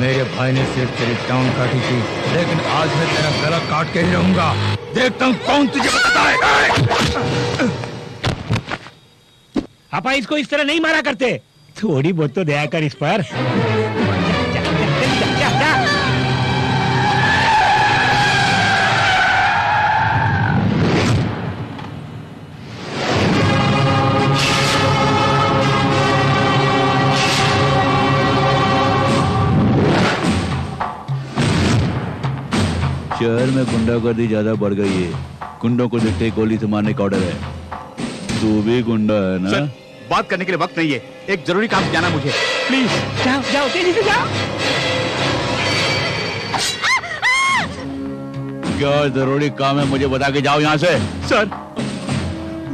मेरे भाई ने सिर्फ तेरी टांग काटी थी, लेकिन आज मैं तेरा गला काट के ही रहूंगा। देखता हूँ कौन तुझे बताता है। आपा इसको इस तरह नहीं मारा करते, थोड़ी बहुत तो दया कर इस पर। शहर में गुंडागर्दी ज्यादा बढ़ गई है। गुंडों को देखते ही गोली से मारने का ऑर्डर है। तू भी गुंडा है ना? सर, बात करने के लिए वक्त नहीं है। एक जरूरी काम से जाना मुझे, प्लीज। जाओ जाओ तेजी से जाओ। क्या जरूरी काम है मुझे बता के जाओ यहाँ से। सर,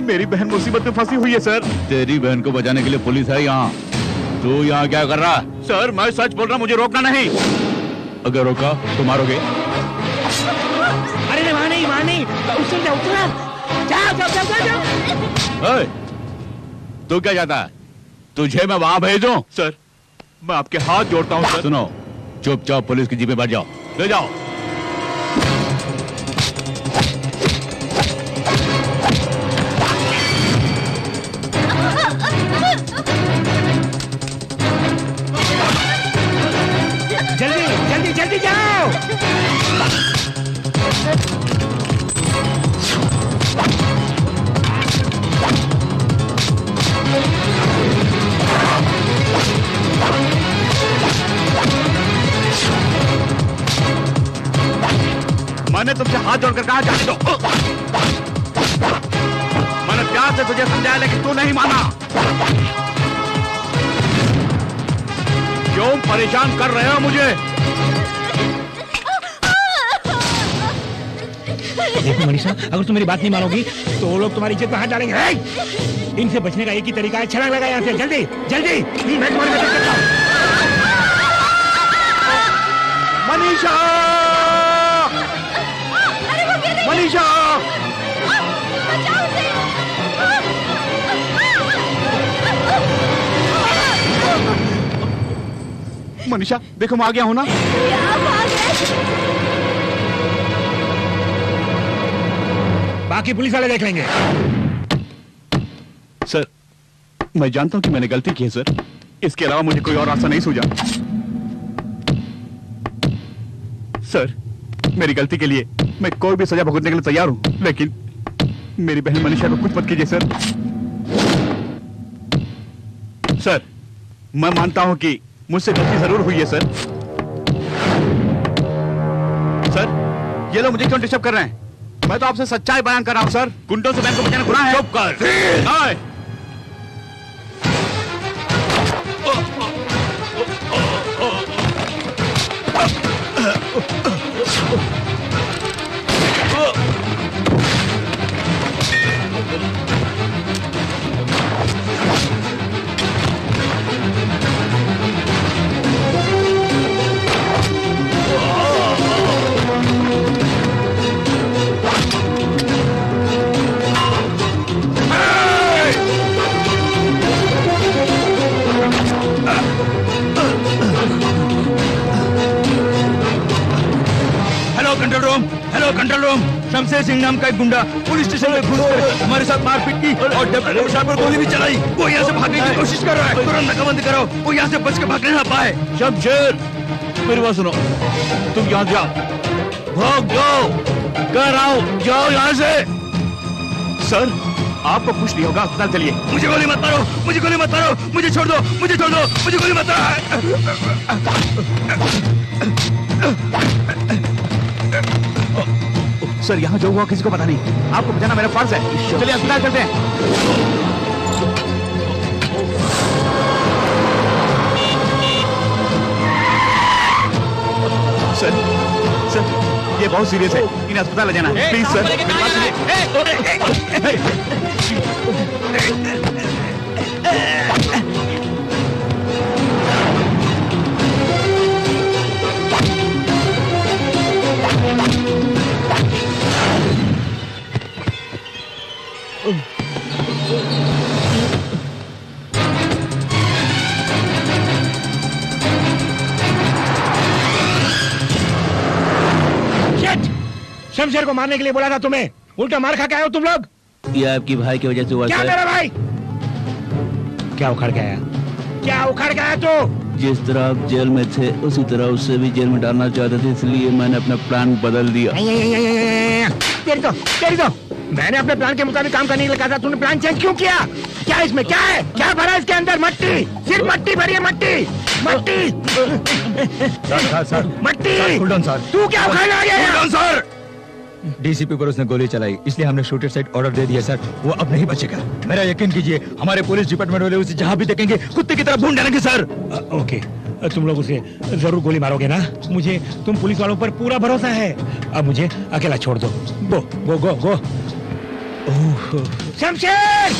मेरी बहन मुसीबत में फंसी हुई है सर। तेरी बहन को बचाने के लिए पुलिस है यहाँ। तू यहाँ क्या कर रहा? सर, मैं सच बोल रहा हूँ, मुझे रोकना नहीं। अगर रोका तो मारोगे। अरे वहाँ नहीं, उतर जाओ, जाओ जाओ जाओ जाओ। तू क्या चाहता है? तुझे मैं वहां भेजूं? सर, मैं आपके हाथ जोड़ता हूँ सर। सुनो, चुपचाप पुलिस की जीप में बैठ जाओ, ले जाओ। जल्दी जल्दी जल्दी जाओ। मैंने तुमसे हाथ जोड़कर कहा जाने दो। मैंने प्यार से तुझे समझाया लेकिन तू नहीं माना। क्यों परेशान कर रहे हो मुझे? देखो मनीषा, अगर तुम मेरी बात नहीं मानोगी तो वो लोग तुम्हारी इज्जत पर हाथ डालेंगे। इनसे बचने का एक ही तरीका है, छलांग लगा यहाँ से। जल्दी जल्दी, मैं तुम्हारी मदद करता हूँ। मनीषा, मनीषा, मनीषा देखो मैं आ गया हूं ना। बाकी पुलिस वाले देख लेंगे। सर, मैं जानता हूं कि मैंने गलती की है सर। इसके अलावा मुझे कोई और रास्ता नहीं सूझा। सर, मेरी गलती के लिए मैं कोई भी सजा भुगतने के लिए तैयार हूं, लेकिन मेरी बहन मनीषा को कुछ मत कीजिए सर। सर, मैं मानता हूं कि मुझसे गलती जरूर हुई है सर। सर, ये लोग मुझे क्यों डिस्टर्ब कर रहे हैं? मैं तो आपसे सच्चाई बयान कर रहा हूं सर। गुंडों से बहन को बचाना गुनाह है। चुप कर। Hello control room, Shamsher Singh नाम का एक गुंडा पुलिस स्टेशन में घुसकर हमारे साथ मारपीट की और डेप्टी कमिश्नर पर गोली भी चलाई। वो यहाँ से भागने की कोशिश कर रहा है। तुरंत नाकाबंदी करो, वो यहाँ से बच के भागने ना पाए। शमशेर, मेरी बात सुनो, तुम यहाँ जाओ, भाग जाओ, कर आओ, जाओ यहाँ से। सर, आपको कुछ नहीं होगा, अस्पताल चलिए। मुझे गोली मत मारो, मुझे गोली मत मारो, मुझे छोड़ दो, मुझे छोड़ दो, मुझे गोली मत मारो। सर, यहाँ जो हुआ किसी को पता नहीं। आपको बचाना मेरा फर्ज है। चलिए अस्पताल चलते हैं। सर, सर, ये बहुत सीरियस है, इन्हें अस्पताल ले जाना है। प्लीज सर, मेरी बात सुनिए। शमशेर को मारने के लिए बोला था तुम्हें, उल्टा मार खा के आए हो तुम लोग। ये आपकी भाई की वजह से हुआ क्या सर। मेरा भाई? क्या उखाड़ के आया? क्या उखाड़ के आया तू? जिस तरह आप जेल में थे उसी तरह उससे भी जेल में डालना चाहते थे, इसलिए मैंने अपना प्लान बदल दिया। तेरी तो मैंने अपने प्लान के मुताबिक काम करने के लिए कहा था, तूने प्लान चेंज क्यों किया? क्या इसमें क्या है? क्या भरा इसके अंदर? मट्टी, सिर्फ मट्टी भरी है, मट्टी मट्टी सर मट्टी। होल्ड ऑन सर, तू क्या उखाड़ने आ गया? Hold on sir. डीसीपी पर उसने गोली चलाई, इसलिए हमने शूटर साइड ऑर्डर दे दिया सर। वो अब नहीं बचेगा, मेरा यकीन कीजिए। हमारे पुलिस डिपार्टमेंट वाले उसे जहाँ भी देखेंगे कुत्ते की तरह भून डालेंगे सर। ओके, तुम लोग उसे जरूर गोली मारोगे ना? मुझे तुम पुलिस वालों पर पूरा भरोसा है। अब मुझे अकेला छोड़ दो। गो गो गो गो। शमशेर!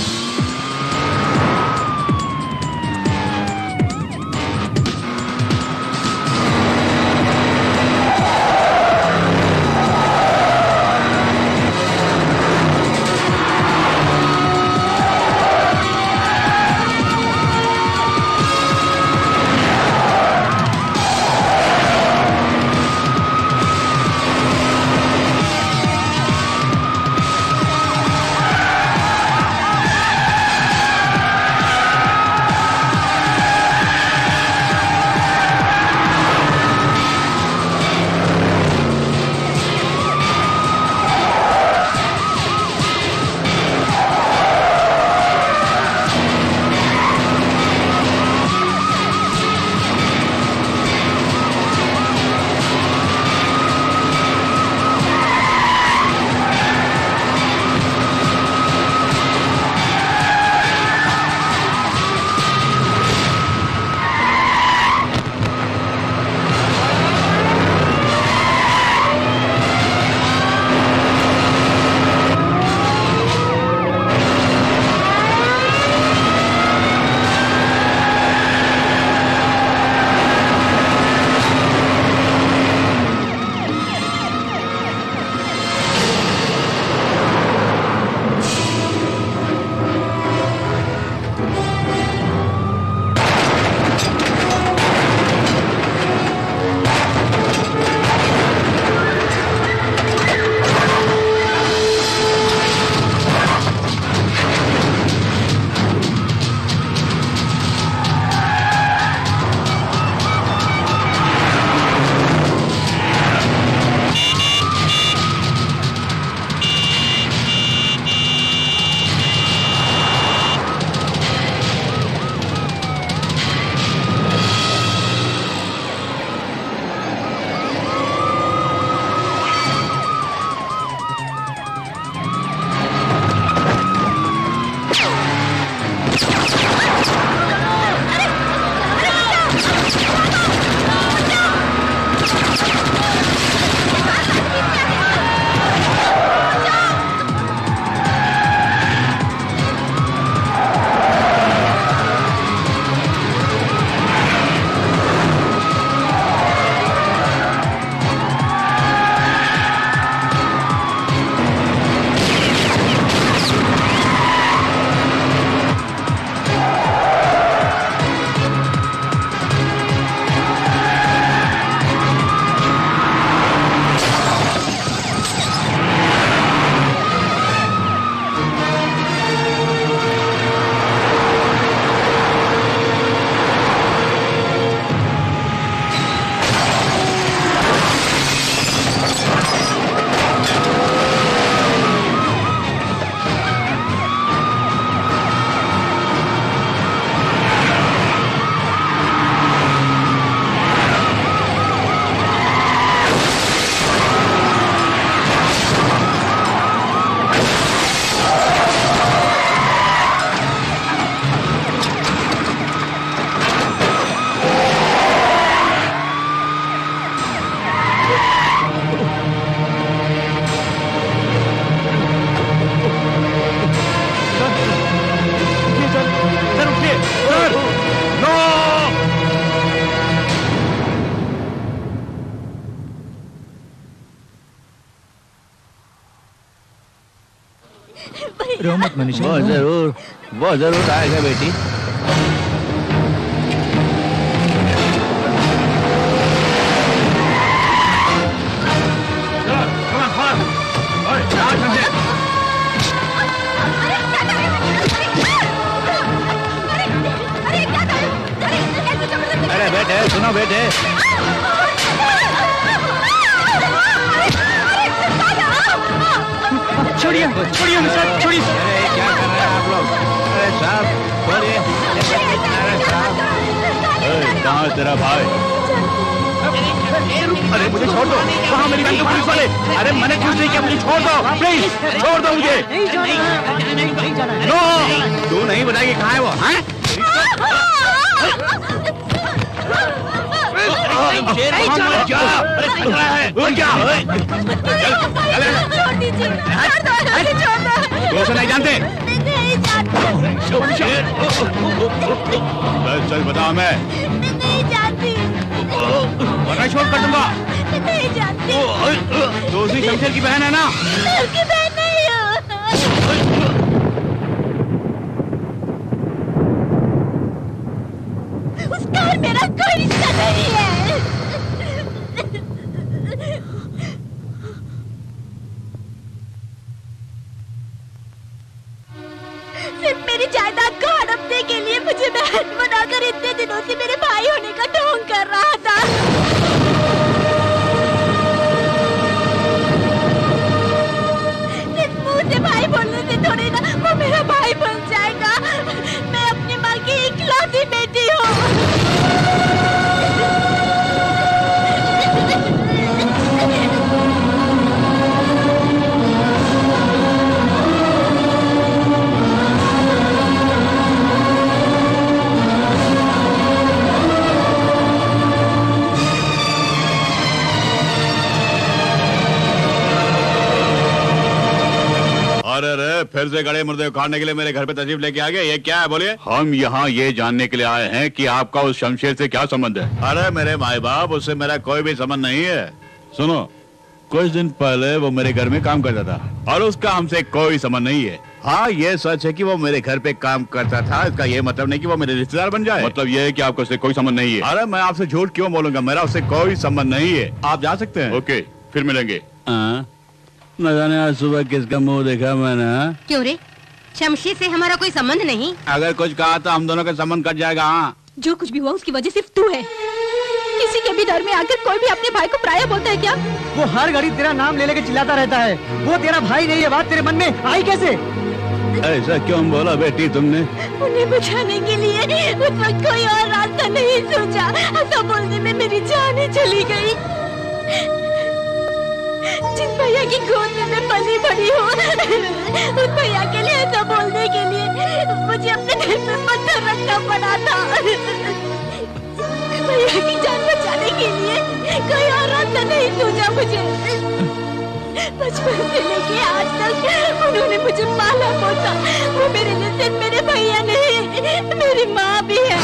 रो मत मनीषा। वो जरूर आएगा बेटी। Come on, come on. सुनो बेटे। छोड़िए छोड़िए सर, छोड़िए। अरे क्या कर रहे हैं आप लोग? अरे साहब छोड़िए। अरे साहब, कहाँ है तेरा भाई? अरे मुझे छोड़ दो, कहाँ मेरी बहन को पुलिस वाले? अरे मैंने कुछ नहीं किया, मुझे छोड़ दो प्लीज, छोड़ दो मुझे। नो, तू नहीं बताएगी कहाँ है वो? हैं? दोस्त नहीं जानते? सच बता, मैं नहीं जानती। वरना छोड़ कर दूंगा। नहीं जानती। तो उसी शमशेर की बहन है ना? उसकी बहन नहीं हो। उसका और मेरा कोई रिश्ता नहीं है। सिर्फ मेरी जायदाद को हड़पने के लिए मुझे बहन बनाकर इतने दिनों से मेरे भाई होने का ढोंग कर रहा था। सिर्फ मुंह से भाई बोलने से थोड़ी ना वो मेरा भाई बन जाएगा। मैं अपनी माँ की इकलौती बेटी हूँ। अरे फिर से गड़े मुर्दे उखाड़ने के लिए मेरे घर पे तशरीफ लेके आ गए, ये क्या है बोलिए? हम यहाँ ये जानने के लिए आए हैं कि आपका उस शमशेर से क्या संबंध है? अरे मेरे माई बाप, उससे मेरा कोई भी संबंध नहीं है। सुनो, कुछ दिन पहले वो मेरे घर में काम करता था और उसका हमसे कोई संबंध नहीं है। हाँ, ये सच है कि वो मेरे घर पे काम करता था, इसका ये मतलब नहीं कि वो मेरे रिश्तेदार बन जाए। मतलब ये है कि आपको उससे कोई संबंध नहीं है? अरे मैं आपसे झूठ क्यों बोलूंगा, मेरा उससे कोई संबंध नहीं है। आप जा सकते हैं। ओके, फिर मिलेंगे। न जाने आज सुबह किसका मुंह देखा मैंने। क्यों रे, शमशेर से हमारा कोई संबंध नहीं? अगर कुछ कहा तो हम दोनों का संबंध कट जाएगा। हाँ, जो कुछ भी हुआ उसकी वजह सिर्फ तू है। किसी के भी डर में आकर कोई भी अपने भाई को पराया बोलता है क्या? वो हर घड़ी तेरा नाम ले लेके चिल्लाता रहता है। वो तेरा भाई नहीं है, बात तेरे मन में आई कैसे? ऐसा क्यों बोला बेटी तुमने? उन्हें बचाने के लिए उस वक्त कोई और रास्ता नहीं सोचा। ऐसा बोलने में मेरी जान ही चली गई। जिस भैया की गोद में मैं पली बड़ी हूँ, उस भैया के लिए ऐसा बोलने के लिए मुझे अपने दिल में पत्थर रखना पड़ा था। भैया की जान बचाने के लिए कोई और रास्ता नहीं सोचा मुझे। बचपन से लेके आज तक उन्होंने मुझे पाला पोसा। वो मेरे लिए सिर्फ मेरे भैया नहीं, मेरी माँ भी है।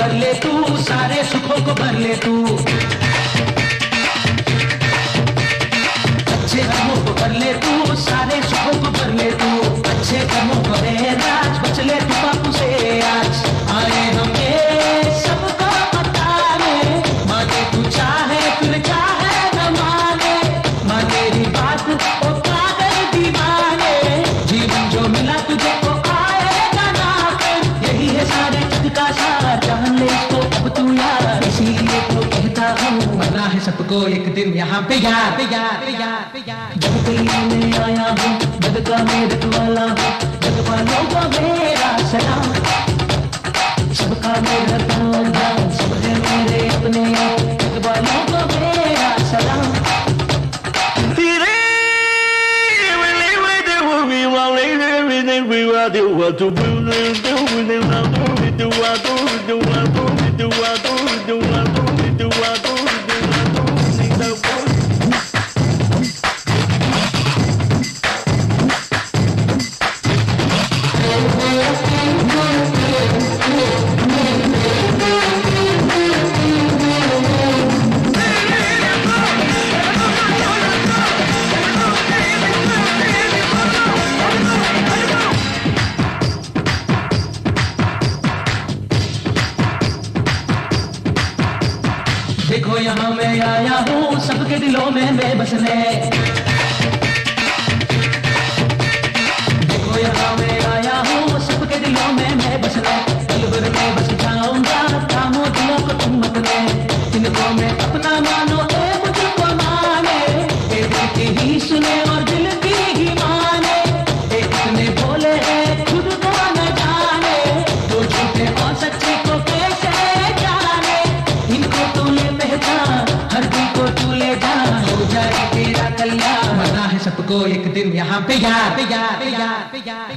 भर ले तू, सारे सुखों को भर ले तू, अच्छे कर्मों को भर ले तू, सारे सुखों को भर ले तू, अच्छे कर्मों को दे राज, बच ले तू पापों से आज। आए हम ये सबको बताने, माने तू चाहे फिर चाहे न माने, माने ही बात ओ पागल दीवाने, जीवन जो मिला तुझे को आएगा ना फिर, यही है सारे जग का सार, जान ले इसको अब तू यार, इसीलिए तो कहता हूँ मरना है सबको एक दिन यहाँ पे यार। जब गलियों में आया हूँ, जग का मेरठ वाला हूँ, जग वालों का मेरा सलाम, सबका मेरा ध्यान, सब है मेरे अपने, जग वालों का मेरा सलाम। देखो यहाँ मैं आया हूँ सबके दिलों में मैं बसने, देखो यहाँ मैं आया हूँ सबके दिलों में मैं बसने, पल भर में बस जाऊंगा थामो दिलों को तुम अपने, जिनको मैं अपना मानो ए मुझको माने, ए दिल की ही सुने और दिल की ही माने, ए इतने भोले हैं खुद को न जाने, तो झूठे और सच्चे को कैसे जाने, इनको तू ले पहचान, हर दिल को तू ले जान, हो जाए तेरा कल्याण, मरना है सबको एक दिन यहाँ पे यार।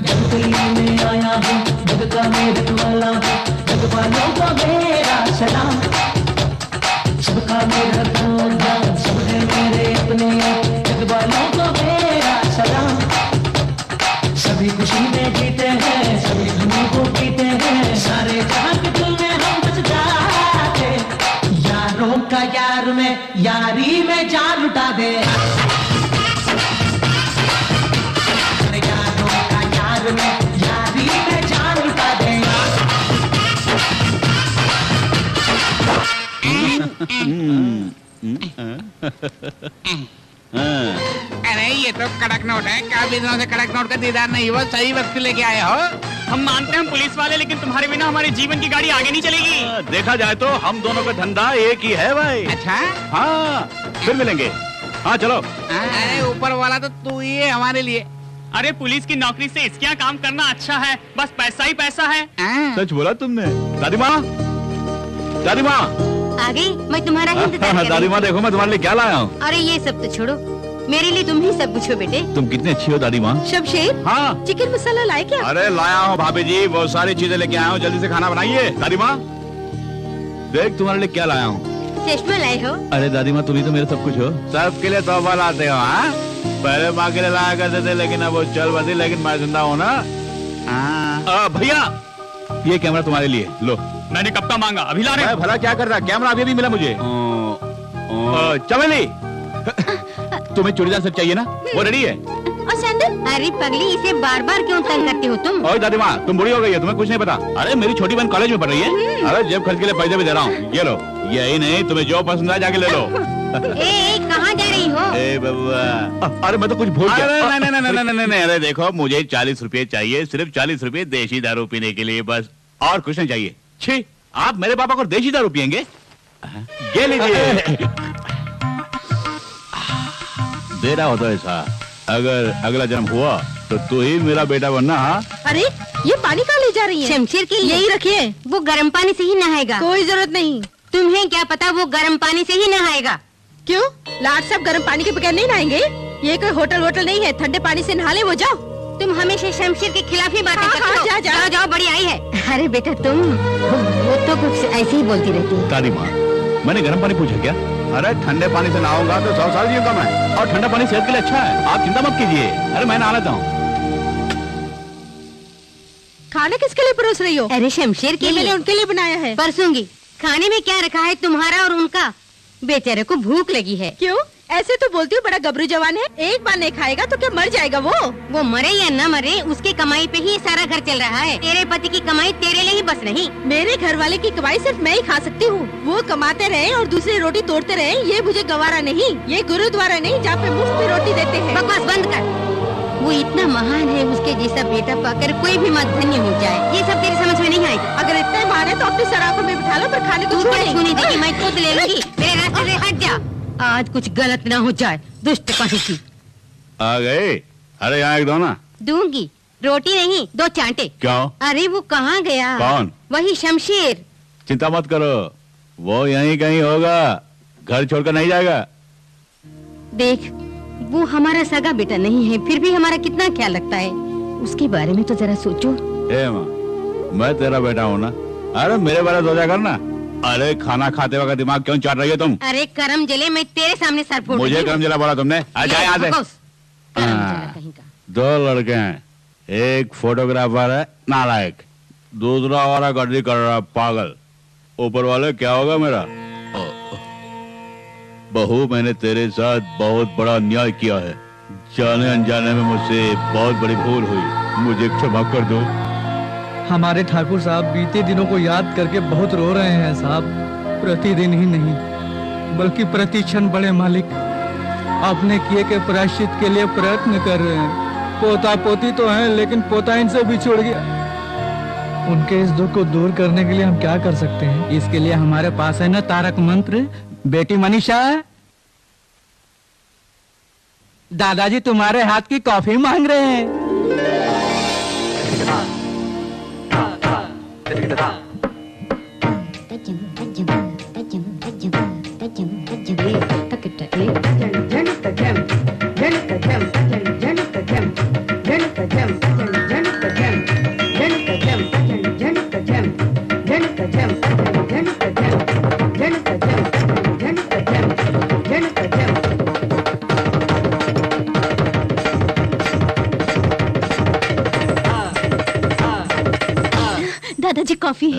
जब गलियों में आया हूँ, जग का मेरठ वाला हूँ, जग वालों का मेरा सलाम, सबका मेरा ध्यान, सब है मेरे अपने, जग वालों का मेरा सलाम। सभी खुशी में जीते हैं, सभी गमों को पीते हैं, सारे जहां के दिल में हम बस जाते, यारों का यार में यारी में जान लुटा दे, यारों का यार में यारी में जान लुटा दे। अरे ये तो कड़क नोट है, काफी दिनों से कड़क नोट का दीदार नहीं हुआ, सही वक्त लेके आए हो। हम मानते हैं हम पुलिस वाले, लेकिन तुम्हारे बिना हमारे जीवन की गाड़ी आगे नहीं चलेगी। देखा जाए तो हम दोनों का धंधा एक ही है भाई। अच्छा हाँ फिर मिलेंगे, हाँ चलो। अरे ऊपर वाला तो तू ही है हमारे लिए। अरे पुलिस की नौकरी से इसके यहाँ काम करना अच्छा है, बस पैसा ही पैसा है। सच बोला तुमने। दादी माँ, दादी माँ आ गई, मैं तुम्हारा ही इंतजार कर रही दादी हूँ। माँ देखो मैं तुम्हारे लिए क्या लाया हूँ। अरे ये सब तो छोड़ो, मेरे लिए तुम ही सब कुछ हो बेटे। तुम कितनी अच्छी हो दादी माँ। शमशेर, हाँ चिकन मसाला लाए क्या? अरे लाया हूँ भाभी जी, बहुत सारी चीजें लेके आया हूँ, जल्दी से खाना बनाइए। दादी माँ देख तुम्हारे लिए क्या लाया हूँ। चश्मा लाए हो? अरे दादी माँ तुम ही तो मेरे सब कुछ हो। सबके लिए तोहफा लाते हो हाँ? पहले माँ के लिए लाया करते थे, लेकिन अब वो चल बसी, लेकिन मैं जिंदा हूँ ना। भैया ये कैमरा तुम्हारे लिए लो। मैंने कब का मांगा, अभी ला रहे हैं। भला क्या कर रहा, कैमरा अभी भी मिला मुझे। चमेली तुम्हें चूड़ीदार सेट चाहिए ना, वो रेडी है। और सैंडल? अरे पगली, इसे बार बार क्यों तंग करती हो तुम? ओए दादी माँ तुम बुरी हो गई है, तुम्हें कुछ नहीं पता। अरे मेरी छोटी बहन कॉलेज में पढ़ रही है। अरे जेब खर्च के लिए पैसे भी दे रहा हूँ, ये लो। यही नहीं, तुम्हें जो पसंद आए जाके ले लो। ए कहाँ जा रही हो? ए बब्बा, अरे मैं तो कुछ भूल गया। नहीं, अरे देखो मुझे 40 रुपए चाहिए, सिर्फ 40 रुपए देशी दारू पीने के लिए, बस और कुछ नहीं चाहिए। छी, आप मेरे पापा को देशी दारू पियेंगे? ये लीजिए। दे रहा होता ऐसा, अगर अगला जन्म हुआ तो तू ही मेरा बेटा बनना। हाँ अरे ये पानी कहाँ ले जा रही है? शमशेर के लिए। यही रखिए, वो गर्म पानी से ही नहाएगा। कोई जरूरत नहीं। तुम्हें क्या पता वो गर्म पानी से ही नहाएगा। क्यों? लाट साहब गर्म पानी के बगैर नहीं नहाएंगे? ये कोई होटल नहीं है, ठंडे पानी से नहा ले वो। जाओ। तुम हमेशा शमशेर के खिलाफ ही बातें हाँ, करते हो। जाओ, जाओ बड़ी आई है। अरे बेटा तुम, वो तो कुछ ऐसे ही बोलती रहती है। दादी माँ मैंने गर्म पानी पूछा क्या? अरे ठंडे पानी से नहाऊंगा तो 100 साल जीऊंगा मैं, और ठंडा पानी सेहत के लिए अच्छा है, आप चिंता मत कीजिए। अरे मैं नहा लेता हूँ। खाना किसके लिए परोस रही हो? अरे शमशेर के ये मैंने लिए उनके लिए बनाया है। परसूंगी। खाने में क्या रखा है तुम्हारा और उनका? बेचारे को भूख लगी है। क्यों ऐसे तो बोलती हूँ, बड़ा गबरू जवान है, एक बार नहीं खाएगा तो क्या मर जाएगा वो मरे या न मरे, उसकी कमाई पे ही सारा घर चल रहा है। तेरे पति की कमाई तेरे लिए ही बस नहीं। मेरे घर वाले की कमाई सिर्फ मैं ही खा सकती हूँ। वो कमाते रहे और दूसरी रोटी तोड़ते रहे, ये मुझे गवारा नहीं। ये गुरुद्वारा नहीं जहाँ पे मुफ्त में रोटी देते हैं। बकवास बंद कर। वो इतना महान है, उसके जैसा बेटा पाकर कोई भी मत धन्य हो जाए। ये सब तेरी समझ में नहीं आएगी। अगर इतना महान है तो अपनी सराखों में बिठा लो, पर खाने को छूने देगी। मैं खुद ले लूंगी। मेरे रास्ते से हट जा, आज कुछ गलत ना हो जाए। दुष्ट कहीं की आ गए। अरे यहाँ एक दो ना। दूंगी, रोटी नहीं, 2 चांटे। क्यों? अरे वो कहाँ गया? कौन? वही शमशेर। चिंता मत करो, वो यहीं कहीं होगा, घर छोड़कर नहीं जाएगा। देख, वो हमारा सगा बेटा नहीं है, फिर भी हमारा कितना ख्याल रखता है। उसके बारे में तो जरा सोचो। ए माँ, मैं तेरा बेटा हूँ ना। अरे मेरे बारे में सोचा कर ना। अरे खाना खाते वक्त दिमाग क्यों चाट रही है तुम? अरे करम जले, मैं तेरे सामने सर फोड़। मुझे करम जला बोला तुमने? आजा यहाँ से। कहीं का। 2 लड़के हैं, एक फोटोग्राफर है नालायक, दूसरा वाला गर्दी कर रहा पागल। ऊपर वाले क्या होगा मेरा? बहू, मैंने तेरे साथ बहुत बड़ा अन्याय किया है। जाने अनजाने में मुझसे बहुत बड़ी भूल हुई, मुझे क्षमा कर दो। हमारे ठाकुर साहब बीते दिनों को याद करके बहुत रो रहे हैं साहब। प्रतिदिन ही नहीं बल्कि प्रति क्षण बड़े मालिक अपने किए के प्रायश्चित के लिए प्रयत्न कर रहे हैं। पोता पोती तो हैं, लेकिन पोता इनसे बिछुड़ गया। उनके इस दुख को दूर करने के लिए हम क्या कर सकते हैं? इसके लिए हमारे पास है ना तारक मंत्र। बेटी मनीषा, दादाजी तुम्हारे हाथ की कॉफी मांग रहे हैं। दादाजी कॉफी।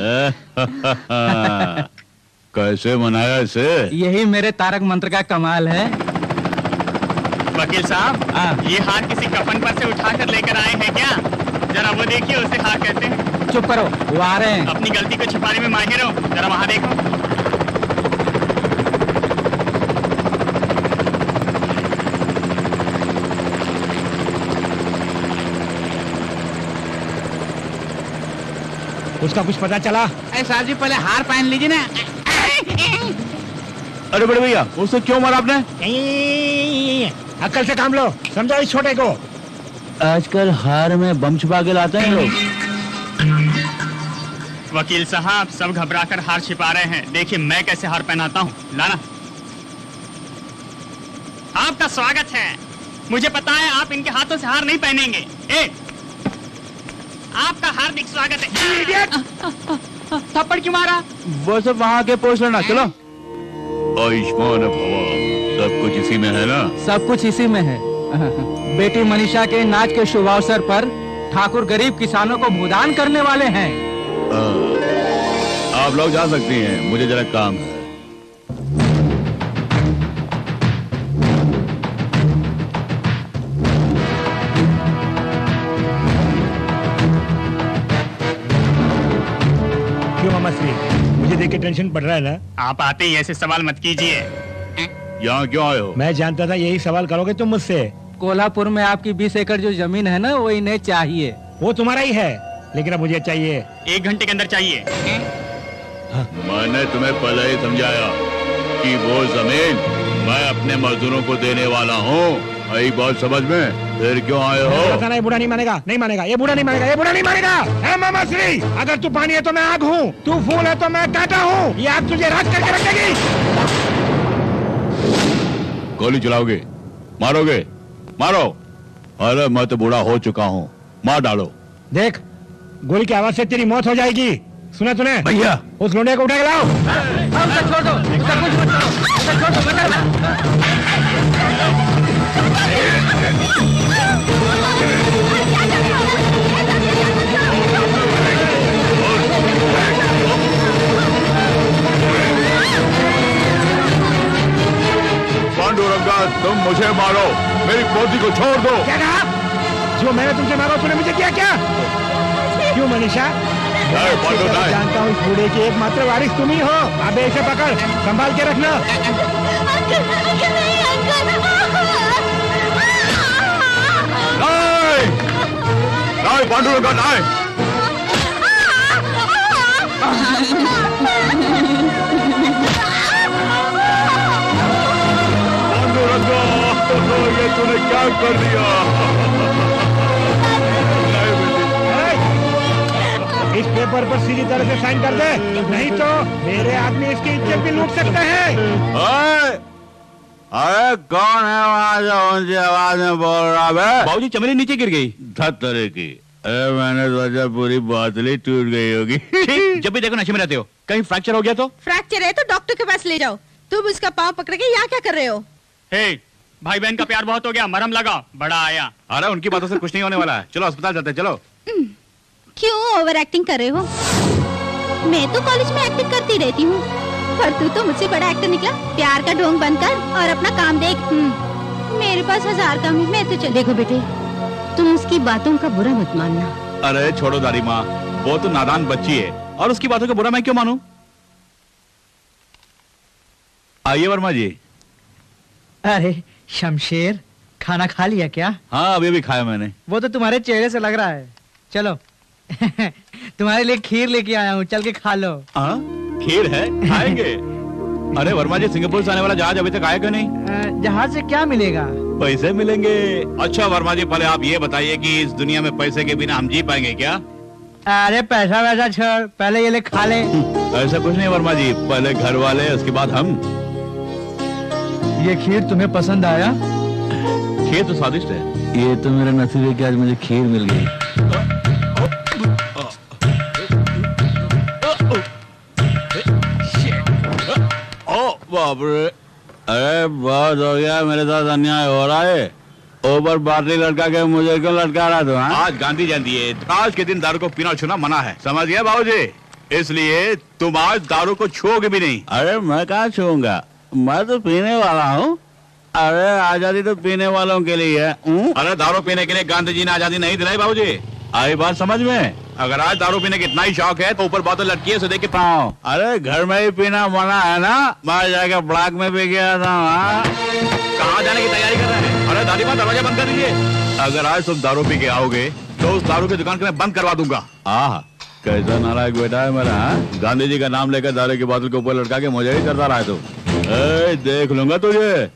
कैसे मनाया इसे? यही मेरे तारक मंत्र का कमाल है। वकील साहब, ये हार किसी कफन पर से उठा कर लेकर आए हैं क्या? जरा वो देखिए, उसे हार कहते हैं। चुप करो, वो आ रहे हैं। अपनी गलती को छिपाने में माहिर हो, जरा वहाँ देखो। उसका कुछ पता चला? अरे साहब जी, पहले हार पहन लीजिए ना। अरे बड़े भैया, उसे क्यों मारा आपने? अक्ल से काम लो, समझो इस छोटे को। आजकल हार में बम छुपा के लाते हैं लोग। वकील साहब, सब घबराकर हार छिपा रहे हैं। देखिए मैं कैसे हार पहनाता हूँ। लाना। आपका स्वागत है। मुझे पता है आप इनके हाथों से हार नहीं पहनेंगे। आपका हार्दिक स्वागत है। थप्पड़ क्यों मारा? वो सब वहाँ के पोस्ट लेना। चलो। आयुष्मान भवा, सब कुछ इसी में है ना? सब कुछ इसी में है। बेटी मनीषा के नाच के शुभ अवसर पर ठाकुर गरीब किसानों को भूदान करने वाले हैं। आप लोग जा सकती हैं, मुझे जरा काम है। मुझे देख के टेंशन बढ़ रहा है ना? आप आते ही ऐसे सवाल मत कीजिए। यहाँ क्यों आए हो? मैं जानता था यही सवाल करोगे तुम मुझसे। कोल्हापुर में आपकी 20 एकड़ जो जमीन है ना, वो इन्हें चाहिए। वो तुम्हारा ही है, लेकिन अब मुझे चाहिए। 1 घंटे के अंदर चाहिए। मैंने तुम्हें पहले ही समझाया कि वो जमीन मैं अपने मजदूरों को देने वाला हूँ। आई बात समझ में? फिर क्यों आए हो? ये बूढ़ा नहीं मानेगा, नहीं मानेगा, ये बूढ़ा नहीं मानेगा, ये बूढ़ा नहीं मानेगा। मामा श्री, अगर तू पानी है तो मैं आग हूँ, तू फूल है तो मैं कांटा हूँ। ये आग तुझे राख करके रखेगी। गोली चलाओगे? मारोगे? मारो। अरे मैं तो बूढ़ा हो चुका हूँ, मार डालो। देख, गोली की आवाज से तेरी मौत हो जाएगी। सुना तूने? भैया, उस लोंडे को उठा के लाओ। छोड़ दो, छोड़ दो। तुम मुझे मारो, मेरी पोती को छोड़ दो। क्या कहा? जो मैंने तुमसे मांगा तूने मुझे किया क्या? क्यों मनीषा? मैं जानता हूँ इस बूढ़े की एकमात्र वारिस तुम ही हो। अबे इसे पकड़, संभाल के रखना। नहीं पांडुरंगा नहीं। पांडुरंगा, ये तूने क्या कर दिया? इस पेपर पर सीधी तरह से साइन कर दे, नहीं तो मेरे आदमी इसकी इज्जत भी लूट सकते हैं। अरे कौन है वहाँ जो ऊंची आवाज में बोल रहा है? बाबूजी चमेली नीचे गिर गई। धत्तरे की। अरे मैंने सोचा पूरी बोतल टूट गई होगी। जब भी देखो नशे में रहते हो, कहीं फ्रैक्चर हो गया तो? फ्रैक्चर है तो डॉक्टर के पास ले जाओ। तुम उसका पाँव पकड़ के यहाँ क्या कर रहे हो? हे, भाई बहन का प्यार बहुत हो गया, मरहम लगाओ, बड़ा आया। अरे उनकी बातों से कुछ नहीं होने वाला है, चलो अस्पताल जाते हैं, चलो। क्यों ओवर एक्टिंग कर रहे हो? मैं तो कॉलेज में एक्टिंग करती रहती हूँ, पर तू तो मुझसे बड़ा एक्टर निकला। प्यार का ढोंग बंद कर और अपना काम देख। मेरे पास 1000 काम है, मैं तो चल। देखो बेटे, तुम उसकी बातों का बुरा मत मानना। अरे छोड़ो दादी माँ, वो तो नादान बच्ची है और उसकी बातों का बुरा मैं क्यों मानूं? आइए वर्मा जी। अरे शमशेर, खाना खा लिया क्या? हाँ अभी खाया मैंने। वो तो तुम्हारे चेहरे से लग रहा है। चलो तुम्हारे लिए खीर लेके आया हूँ, चल के खा लो। खीर है, खाएंगे। अरे वर्मा जी, सिंगापुर से आने वाला जहाज अभी तक आया क्यों नहीं? जहाज से क्या मिलेगा? पैसे मिलेंगे। अच्छा वर्मा जी, पहले आप ये बताइए कि इस दुनिया में पैसे के बिना हम जी पाएंगे क्या? अरे पैसा वैसा छोड़, पहले ये ले खा ले। ऐसा कुछ नहीं वर्मा जी, पहले घर वाले उसके बाद हम। ये खीर तुम्हें पसंद आया? खीर तो स्वादिष्ट है। ये तो मेरा नसीब है कि आज मुझे खीर मिल गई। बाप रे, अरे बहुत हो गया, मेरे साथ अन्याय हो रहा है। ऊपर बाटली लटका के मुझे क्यों लटका रहा तू? आज गांधी जयंती है, आज के दिन दारू को पीना छूना मना है, समझ गया बाबूजी? इसलिए तुम आज दारू को छूओगे भी नहीं। अरे मैं कहाँ छूऊंगा, मैं तो पीने वाला हूँ। अरे आजादी तो पीने वालों के लिए है। अरे दारू पीने के लिए गांधी जी ने आजादी नहीं दिलाई बाबूजी, आई बात समझ में? अगर आज दारू पीने का इतना ही शौक है तो ऊपर बोतल लटकी है, उसे देख के पाओ। अरे घर में ही पीना मना है ना, मैं जाके ब्लॉक में पी गया था। कहाँ जाने की तैयारी कर रहे हैं? अरे दादी माँ, दरवाजा बंद कर दीजिए। अगर आज तुम दारू पी के आओगे तो उस दारू की दुकान को मैं बंद करवा दूंगा। कैसा नालायक बेटा है मेरा। गांधी जी का नाम लेकर दारू की बोतल के ऊपर लटका के मुझे ही करता रहा है तू। देख लूंगा तुझे।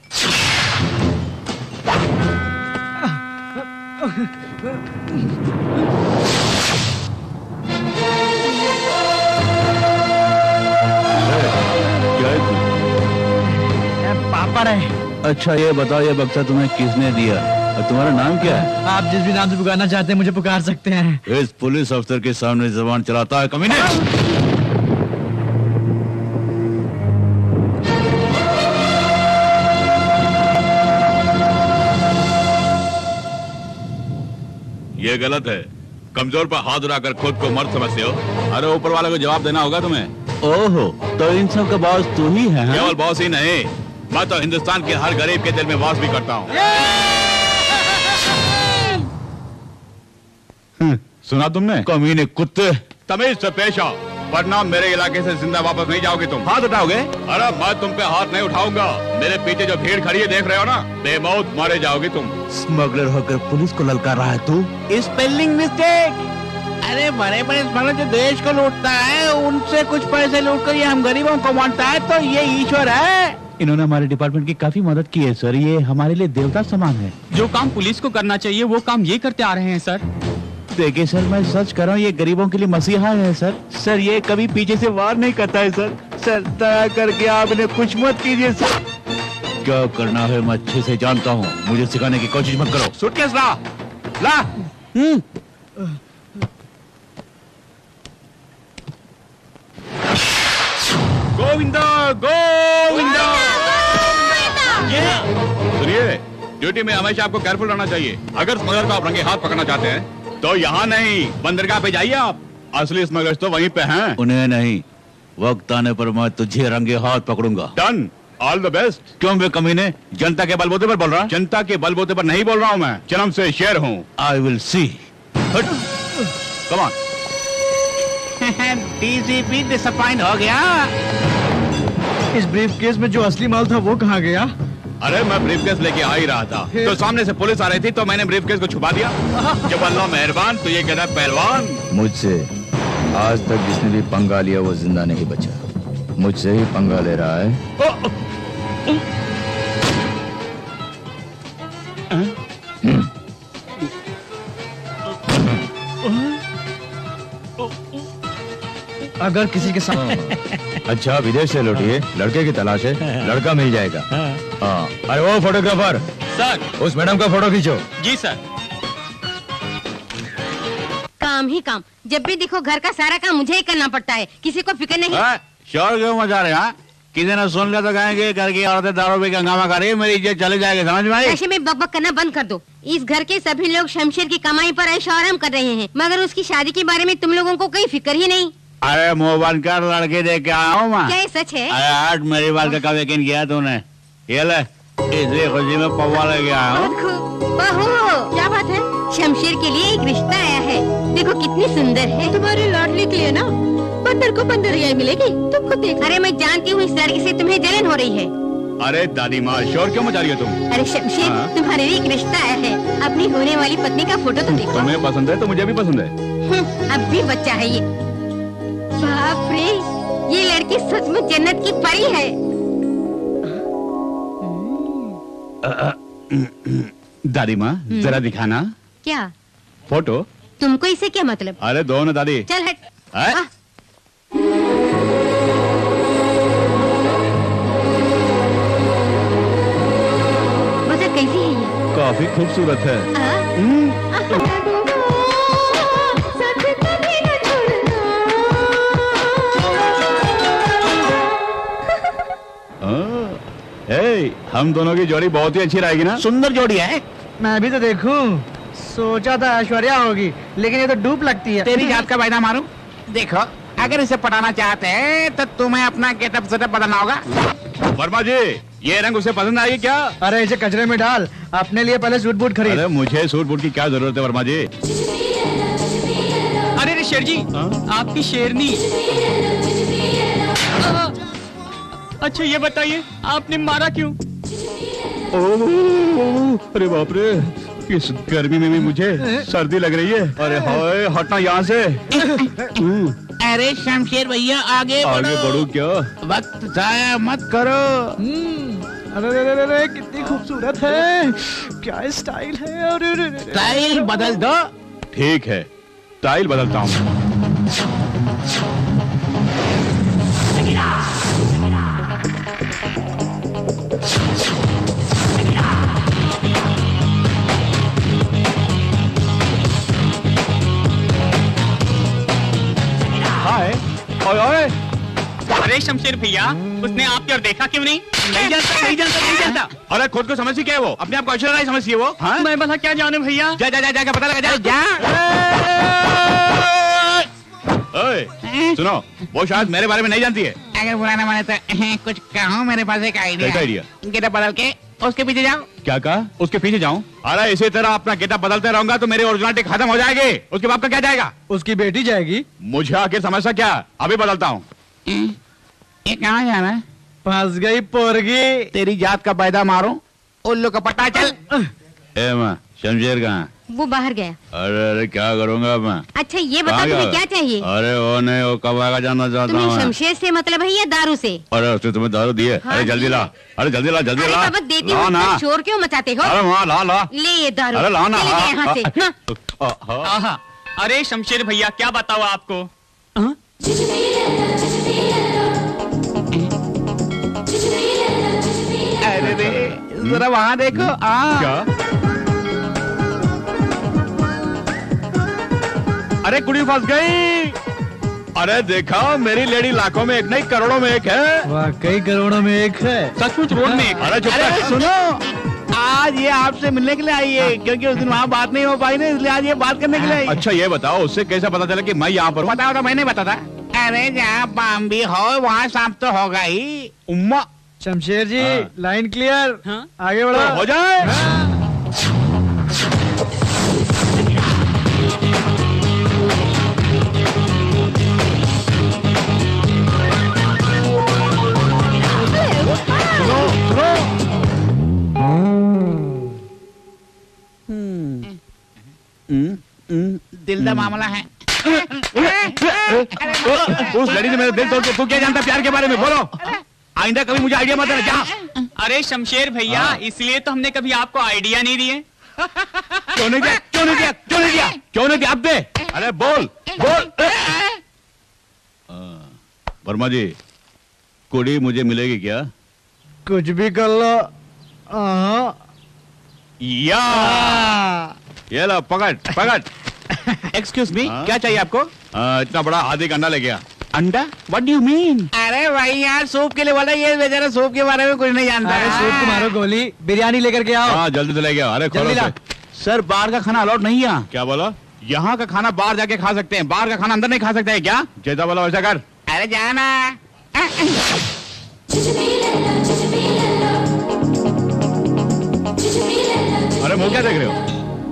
पापड़ है। अच्छा ये बताओ, ये बक्सा तुम्हें किसने दिया और तुम्हारा नाम क्या है? आप जिस भी नाम से पुकारना चाहते हैं मुझे पुकार सकते हैं। इस पुलिस अफसर के सामने जबान चलाता है कमीने। ये गलत है, कमजोर पर हाथ उठाकर खुद को मर्द समझते हो। अरे ऊपर वाले को जवाब देना होगा तुम्हें। ओहो, तो इन सब का बॉस तू ही है? केवल बॉस ही नहीं, मैं तो हिंदुस्तान के हर गरीब के दिल में वास भी करता हूँ। सुना तुमने? कमीने कुत्ते, तमीज से पेश आओ, वरना मेरे इलाके से जिंदा वापस नहीं जाओगे तुम। हाथ उठाओगे? अरे मैं तुम पे हाथ नहीं उठाऊंगा। मेरे पीछे जो भीड़ खड़ी है देख रहे हो ना, बेमौत मारे जाओगे तुम। स्मगलर होकर पुलिस को ललकार रहा है तू। Spelling mistake. अरे बड़े बड़े स्मगलर जो देश को लूटता है, उनसे कुछ पैसे लूट कर ये हम गरीबों को बांटता है, तो ये ईश्वर है। इन्होंने हमारे डिपार्टमेंट की काफी मदद की है सर, ये हमारे लिए देवता समान है। जो काम पुलिस को करना चाहिए वो काम ये करते आ रहे हैं सर। देखिए सर, मैं सच कर रहा हूँ, ये गरीबों के लिए मसीहा है सर। सर ये कभी पीछे से वार नहीं करता है सर। सर दया करके आप इन्हें कुछ मत कीजिए सर। क्या करना है मैं अच्छे से जानता हूँ, मुझे सिखाने की कोशिश मत करो। सूटकेस ला, ला। गोविंदा गोविंदा। सुनिए, ड्यूटी में हमेशा आपको केयरफुल रहना चाहिए। अगर स्मगलर को आप रंगे हाथ पकड़ना चाहते हैं तो यहाँ नहीं, बंदरगाह पे जाइए आप। असली स्मगलर्स तो वहीं पे हैं। उन्हें नहीं, वक्त आने पर मैं तुझे रंगे हाथ पकड़ूंगा। डन। All the best. क्यों बे कमीने, जनता के बलबूते पर बोल रहा? जनता के बलबूते पर नहीं बोल रहा हूँ मैं, जन्म से शेर हूँ। I will see. Come on. DCP disappoint हो गया। इस ब्रीफ केस में जो असली माल था वो कहाँ गया? अरे मैं ब्रीफकेस लेके आ ही रहा था, तो सामने से पुलिस आ रही थी, तो मैंने ब्रीफकेस को छुपा दिया। जब अल्लाह मेहरबान तो ये कहता है पहलवान। मुझसे आज तक जिसने भी पंगा लिया वो जिंदा नहीं बचा, मुझसे ही पंगा ले रहा है। अगर किसी के साथ अच्छा, विदेश से लौटिए, लड़के की तलाश है, लड़का मिल जाएगा। हाँ, अरे वो फोटोग्राफर सर। उस मैडम का फोटो खींचो। जी सर। काम ही काम, जब भी देखो घर का सारा काम मुझे ही करना पड़ता है, किसी को फिक्र नहीं। शोर क्यों मचा रहे हैं? किसी ने सुन लिया तो कहेंगे घर की औरतें दारू पी के हंगामा कर रही है, मेरी इज्जत चले जाएगी, समझ में आई? ऐसे में बकबक करना बंद कर दो। इस घर के सभी लोग शमशेर की कमाई पर ऐश आराम कर रहे हैं, मगर उसकी शादी के बारे में तुम लोगों को कोई फिक्र ही नहीं। अरे मुंह बंद कर, लड़के देख के आया हूँ मैं। क्या ये सच है? अरे आज मेरी बात का कब यकीन किया तूने? ये ले, इसी खुशी में पौवा लेके आया हूँ। बहू, क्या बात है? शमशेर के लिए एक रिश्ता आया है, देखो कितनी सुंदर है। तुम्हारी लाडली के लिए ना बंदर को बंदरियाई मिलेगी, तुम खुद देख। अरे मैं जानती हूँ इस लड़के से तुम्हें जलन हो रही है। अरे दादी माँ, शोर क्यों मचा रही हो तुम? अरे शमशेर, तुम्हारे लिए एक रिश्ता आया है, अपनी होने वाली पत्नी का फोटो तो देखो। तुम्हें पसंद है तो मुझे भी पसंद है। अब भी बच्चा है ये। बाप रे, ये लड़की सचमुच जन्नत की परी है। दादी माँ, जरा दिखाना। क्या फोटो? तुमको इससे क्या मतलब? अरे दो ना दादी। चल हट। बता कैसी है ये? काफी खूबसूरत है। हम दोनों की जोड़ी बहुत ही अच्छी रहेगी ना? सुंदर जोड़ी है। मैं भी तो देखूं, सोचा था ऐश्वर्या होगी, लेकिन ये तो डूब लगती है। तेरी जात का वायदा मारूं? देखो, अगर इसे पटाना चाहते हैं तो तुम्हें अपना गेटअप सेटअप बदलना होगा। वर्मा जी, ये रंग उसे पसंद आएगी क्या? अरे इसे कचरे में डाल, अपने लिए पहले सूट बूट खरीद। अरे मुझे सूट बूट की क्या जरूरत है वर्मा जी? अरे शेर जी, आपकी शेरनी। अच्छा ये बताइए, आपने मारा क्यों? अरे बाप रे, इस गर्मी में भी मुझे सर्दी लग रही है। अरे हाय, हटना यहाँ से। अरे शमशेर भैया, आगे बढ़ो क्या? वक्त जाया मत करो। अरे कितनी खूबसूरत है, क्या स्टाइल है। अरे स्टाइल बदल दो। ठीक है, स्टाइल बदलता हूँ। अरे शमशेर भैया, उसने आपकी ओर देखा क्यों नहीं? नहीं जानता। अरे खुद को समझ क्या है वो? अपने आप को ऐश्वर्या राय समझिए वो। हाँ? मैं भला क्या जानूं भैया? जा पता लगा जा। सुनो, वो शायद मेरे बारे में नहीं जानती है। अगर बुरा ना माने तो कुछ कहूँ, मेरे पास एक आइडिया। गेटअप बदल के उसके पीछे जाओ। क्या कहा? उसके पीछे जाऊं? अरे इसी तरह अपना गेटअप बदलते रहूंगा तो मेरी ओरिजिनलिटी खत्म हो जाएगी। उसके बाप का क्या जाएगा? उसकी बेटी जाएगी। मुझे आखिर समस्या क्या? अभी बदलता हूँ। ये कहाँ जाना है? फंस गई पोरगी। तेरी जात का पैदा मारो, उल्लू का पट्टा चल। ए माँ, शमशेर कहाँ? वो बाहर गया। अरे क्या करूँगा मैं? अच्छा ये बता, तुम्हें क्या चाहिए? अरे वो नहीं, वो कब आएगा जानना चाहता हूँ। शमशेर से मतलब है या दारू से? अरे उसने तुम्हें दारू दी है? अरे जल्दी ला, अरे जल्दी ला। देती हूँ, शोर क्यों मचाते हो? अरे वहाँ ला। ले ये दारू। अरे ला ना। यहाँ से। अरे शमशेर भैया, क्या बताओ आपको? अरे जरा वहाँ देखो। क्या? अरे कुड़ी फंस गई। अरे देखा, मेरी लेडी लाखों में एक नहीं, करोड़ों में एक है। वाकई करोड़ों में एक है। सचमुच रोड में एक। अरे चुप कर। सुनो, आज ये आपसे मिलने के लिए आई है, क्योंकि उस दिन वहाँ बात नहीं हो पाई ना, इसलिए आज ये बात करने के लिए आई। अच्छा ये बताओ, उससे कैसे पता चला कि मैं यहाँ पर हूँ? बताओ तो मैंने बताता। अरे जहाँ बाम्बी हो वहाँ सांप तो होगा ही। उम्मा, शमशेर जी लाइन क्लियर। हाँ? आगे बढ़ो। हो जाए। दिल का मामला है। उस लड़ी ने मेरा दिल तोड़ के तू क्या जानता प्यार के बारे में? बोलो, आइंदा कभी मुझे आइडिया मत देना। क्या? अरे शमशेर भैया, इसलिए तो हमने कभी आपको आइडिया नहीं दिए। क्यों नहीं दिया? क्यों नहीं दिया? क्यों नहीं दिया? क्यों नहीं दिया? अब दे। अरे बोल बोल। वर्मा जी, कुड़ी मुझे मिलेगी क्या? कुछ भी कर लो। या ये लो, पकड़ पकड़। एक्सक्यूज मी, क्या चाहिए आपको? इतना बड़ा आधी अंडा ले गया। अंडा? What do you mean? अरे भाई यार, सूप के लिए बोला, ये बेचारा सूप के बारे में कुछ नहीं जानता। अरे सूप को मारो गोली, बिरयानी लेकर के आओ। हाँ जल्दी से ले गया। अरे खोलो से। सर बाहर का खाना अलाउड नहीं है। क्या बोला? यहाँ का खाना बाहर जाके खा सकते हैं, बाहर का खाना अंदर नहीं खा सकते हैं क्या? जैसा बोला वैसा कर। अरे जाना। अरे मुँह क्या देख रहे हो?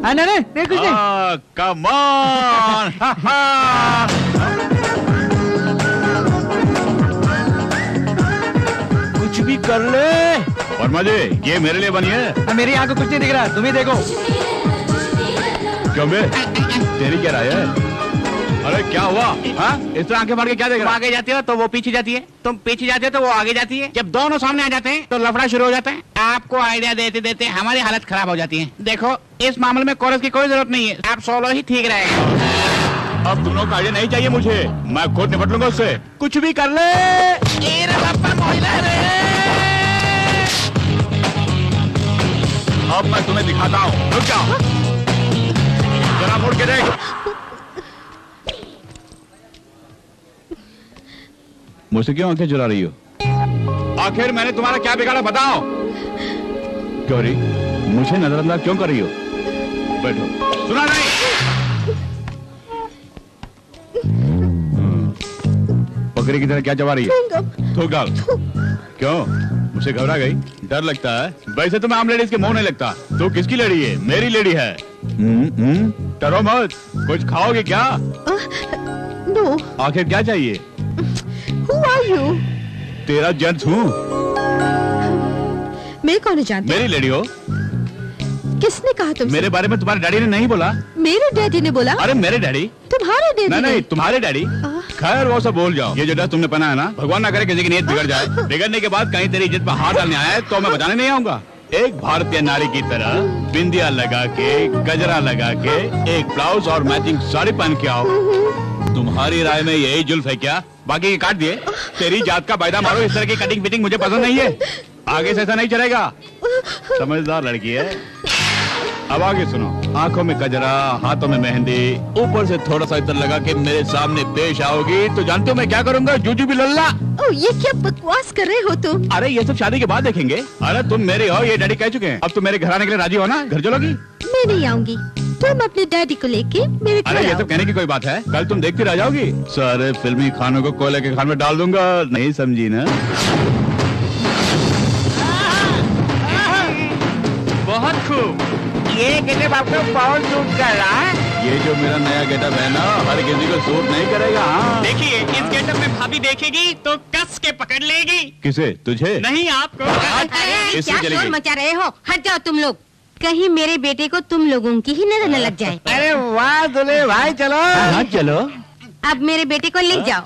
नहीं कुछ नहीं। Come on. कुछ भी कर ले। वर्मा जी, ये मेरे लिए बनी है। मेरी आंख को कुछ नहीं दिख रहा, तुम ही देखो। क्यों बे? तेरी क्या राय है? अरे क्या हुआ? हाँ? इस तरह आंखें मार के क्या देख तुम रहा? आगे जाते हो तो वो पीछे जाती है, तुम पीछे जाते हो तो वो आगे जाती है। जब दोनों सामने आ जाते हैं तो लफड़ा शुरू हो जाता है। आपको आइडिया देते देते हमारी हालत खराब हो जाती है। देखो, इस मामले में कोरस की कोई जरूरत नहीं है, आप सोलो ही ठीक रहेगा। अब तुम लोग का आइडिया नहीं चाहिए मुझे, मैं खुद निपट लूंगा उससे। कुछ भी कर ले। अब मैं तुम्हें दिखाता हूँ। रुक जाओ, जरा मुड़ के देख। मुझसे क्यों आंखें चुरा रही हो? आखिर मैंने तुम्हारा क्या बिगाड़ा बताओ? गौरी, मुझे नजरअंदाज क्यों कर रही हो? बैठो। सुना नहीं? बकरी की तरह क्या चबा रही है? थूक डाल। क्यों? मुझसे घबरा गई? डर लगता है? वैसे तो मैं आम लेडीज के मुंह नहीं लगता। तो किसकी लेडी है? मेरी लेडी है। डरो मत। कुछ खाओगे क्या? नो। आखिर क्या चाहिए? Who are you? तेरा जेंट्स हूँ। मैं कौन जानती? मेरी लेडी हो। किसने कहा तुमसे? मेरे बारे में तुम्हारे डैडी ने नहीं बोला। मेरे डैडी ने बोला? अरे मेरे डैडी? तुम्हारे डैडी? नहीं, तुम्हारे डैडी। खैर वो सब भूल जाओ। ये जो ड्रेस तुमने पहना है ना, भगवान ना करे किसी की नीयत बिगड़ जाए। बिगड़ने के बाद कहीं तेरी इज्जत पर हाथ डालने आया है तो मैं बताने नहीं आऊंगा। एक भारतीय नारी की तरह बिंदिया लगा के, गजरा लगा के, एक ब्लाउज और मैचिंग साड़ी पहन के आओ। तुम्हारी राय में यही जुल्फ है क्या? बाकी के काट दिए। तेरी जात का वायदा मारो। इस तरह की कटिंग फिटिंग मुझे पसंद नहीं है। आगे से ऐसा नहीं चलेगा। समझदार लड़की है। अब आगे सुनो। आंखों में गजरा, हाथों में मेहंदी, ऊपर से थोड़ा सा इतर लगा के मेरे सामने पेश आओगी तो जानते हो मैं क्या करूंगा? जूजू भी लल्ला। ओ, ये क्या बकवास कर रहे हो तुम? अरे ये सब शादी के बाद देखेंगे। अरे तुम मेरी हो, ये डैडी कह चुके हैं। अब तुम मेरे घर आने के लिए राजी हो ना? घर चलोगी? मैं नहीं आऊंगी। तुम अपने डैडी को लेके मेरे घर अरे ये आओ। सब कहने की कोई बात है? कल तुम देखती रह जाओगी। सारे फिल्मी खानों को कोयले के खान में डाल दूंगा। नहीं समझी ना? बहुत खूब। ये गेटअप आपको बहुत सूट कर रहा है। ये जो मेरा नया गेटअप है ना, हर किसी को सूट नहीं करेगा। हाँ। देखिए, इस गेटअप में भाभी देखेगी तो कस के पकड़ लेगी। किसे? तुझे? नहीं, आपको। अरे, इससे क्या चली शोर गई। मचा रहे हो? हट जाओ तुम लोग। कहीं मेरे बेटे को तुम लोगों की ही नजर न लग जाए। अरे वाह दुल्हे भाई, चलो। हाँ चलो। अब मेरे बेटे को ले जाओ।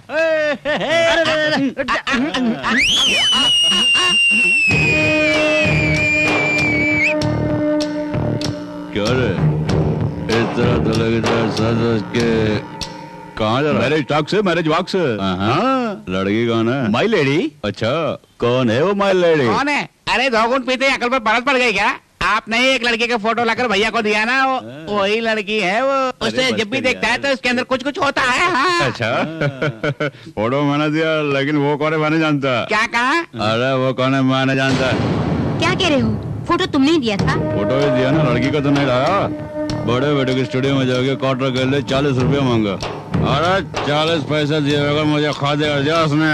क्या रे? इस तरह तो लगता है सज के कहाँ जा रहा है? मैरिज टॉक से, मैरिज वॉक से। हाँ। लड़की कौन है? माई लेडी। अच्छा, कौन है वो माई लेडी? कौन है? अरे 2 घूंट पीते अकल पर परत पड़ गई क्या? आपने एक लड़के का फोटो लाकर भैया को दिया ना, वही लड़की है वो। उसे जब भी देखता है तो इसके अंदर कुछ कुछ होता है। हाँ। अच्छा। फोटो मैंने दिया, लेकिन वो कौन है मैंने जानता। क्या कहा? अरे वो कौन है मैंने जानता। क्या कह रहे हो? फोटो तुमने ही दिया था? फोटो ही दिया ना, लड़की को तो नहीं लाया। बड़े बेटे के स्टूडियो में जाके क्वार्टर के लिए 40 रुपया मांगा। अरे 40 पैसे दिए बगैर मुझे खा दिया उसने।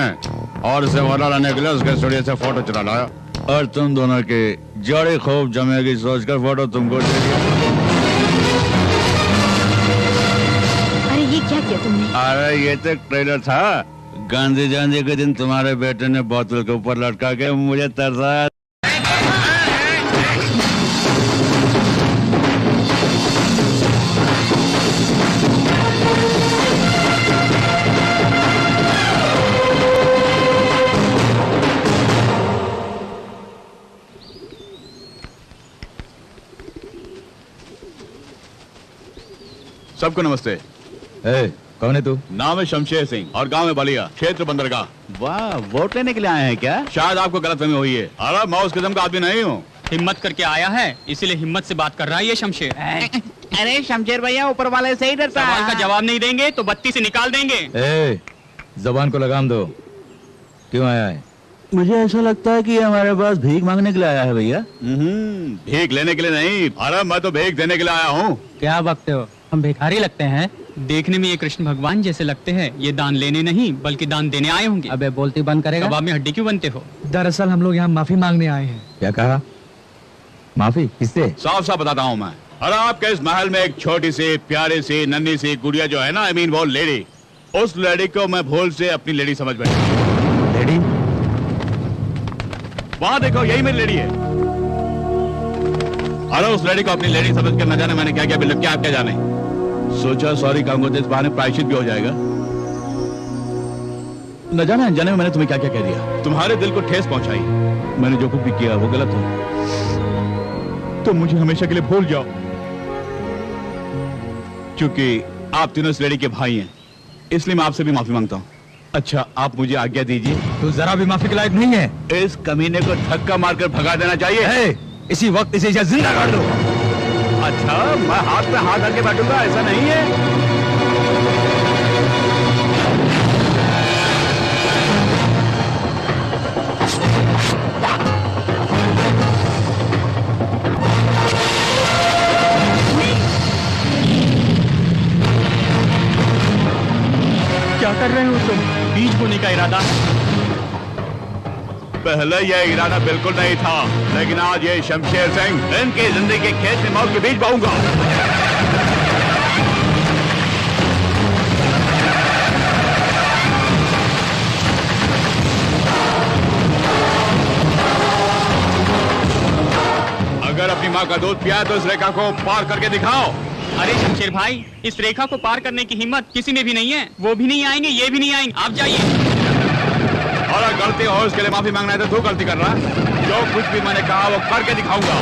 और इसे वाला लाने के लिए उसके स्टूडियो से फोटो चुरा लाया और तुम दोनों की जोड़ी खूब जमेगी सोचकर फोटो तुमको दे दिया। अरे ये क्या किया तुमने? अरे ये तो ट्रेलर था। गांधी जयंती के दिन तुम्हारे बेटे ने बोतल के ऊपर लटका के मुझे तरसाया। सबको नमस्ते। कौन है तू? नाम है शमशेर सिंह और गांव है बलिया, क्षेत्र बंदरगाह। वाह, वोट लेने के लिए आए हैं क्या? शायद आपको गलतफहमी हुई है। अरे मैं उस किस्म का आदमी नहीं हूँ। हिम्मत करके आया है, इसीलिए हिम्मत से बात कर रहा है ये शमशेर। अरे शमशेर भैया ऊपर वाले से ही डरता सवाल है। का जवाब नहीं देंगे तो बत्ती से निकाल देंगे। जबान को लगाम दो। क्यों आया है? मुझे ऐसा लगता है कि ये हमारे पास भीख मांगने के लिए आया है भैया। भीख लेने के लिए नहीं, अरे मैं तो भीख देने के लिए आया हूँ। क्या बकते हो? हम भिखारी लगते हैं? देखने में ये कृष्ण भगवान जैसे लगते हैं। ये दान लेने नहीं बल्कि दान देने आए होंगे। अबे बोलती बंद करेगा? कबाब में हड्डी क्यों बनते हो? दरअसल हम लोग यहाँ माफी मांगने आए हैं। क्या कहा? माफी किससे? साफ साफ बताता हूँ मैं। अरे आपके इस महल में एक छोटी सी प्यारी सी नन्ही सी गुड़िया जो है ना, आई मीन वो लेडी, उस लेडी को मैं भूल से अपनी लेडी समझ बैठा। लेडी? वहाँ देखो, यही मेरी लेडी है। अरे उस लेडी को अपनी लेडी समझ कर न जाने मैंने क्या क्या बिल्कुल क्या आप क्या जाने। सोचा सॉरी कहूंगा तो इस बहाने प्रायश्चित भी हो जाएगा। न जाने अनजाने में मैंने तुम्हें क्या क्या कह दिया, तुम्हारे दिल को ठेस पहुंचाई। मैंने जो कुछ भी किया वो गलत हो तो मुझे हमेशा के लिए भूल जाओ, क्योंकि आप तीनों इस लेडी के भाई हैं, इसलिए मैं आपसे भी माफी मांगता हूँ। अच्छा आप मुझे आज्ञा दीजिए। तू जरा भी माफी के लायक नहीं है। इस कमीने को धक्का मारकर भगा देना चाहिए। इसी वक्त इसे जिंदा कर दो। अच्छा मैं हाथ पे हाथ रख के बैठूंगा, ऐसा नहीं है। क्या कर रहे हो तुम? बीज बोने का इरादा? पहले यह इरादा बिल्कुल नहीं था, लेकिन आज ये शमशेर सिंह इनकी जिंदगी के खेत में मौत के बीज बोऊंगा। अगर अपनी माँ का दूध पिया तो इस रेखा को पार करके दिखाओ। अरे शमशेर भाई, इस रेखा को पार करने की हिम्मत किसी में भी नहीं है। वो भी नहीं आएंगे, ये भी नहीं आएंगे। आप जाइए। और अगर गलती हो उसके लिए माफी मांगना है तो तू गलती कर रहा है। जो कुछ भी मैंने कहा वो करके दिखाऊंगा।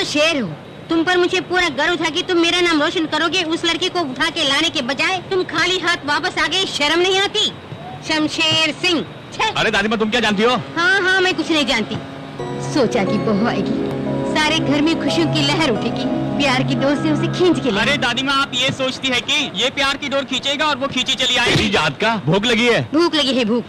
शेर हो तुम पर मुझे पूरा गर्व था कि तुम मेरा नाम रोशन करोगे। उस लड़की को उठा के लाने के बजाय तुम खाली हाथ वापस आ गए। शर्म नहीं आती? शमशेर सिंह। अरे दादी माँ तुम क्या जानती हो? हाँ हाँ मैं कुछ नहीं जानती। सोचा कि बहू आएगी, सारे घर में खुशियों की लहर उठेगी, प्यार की डोर से उसे खींच के। अरे दादी माँ आप ये सोचती है कि ये प्यार की डोर खींचेगा और वो खींची चली आएगी? जात का भूख लगी है। भूख लगी है भूख।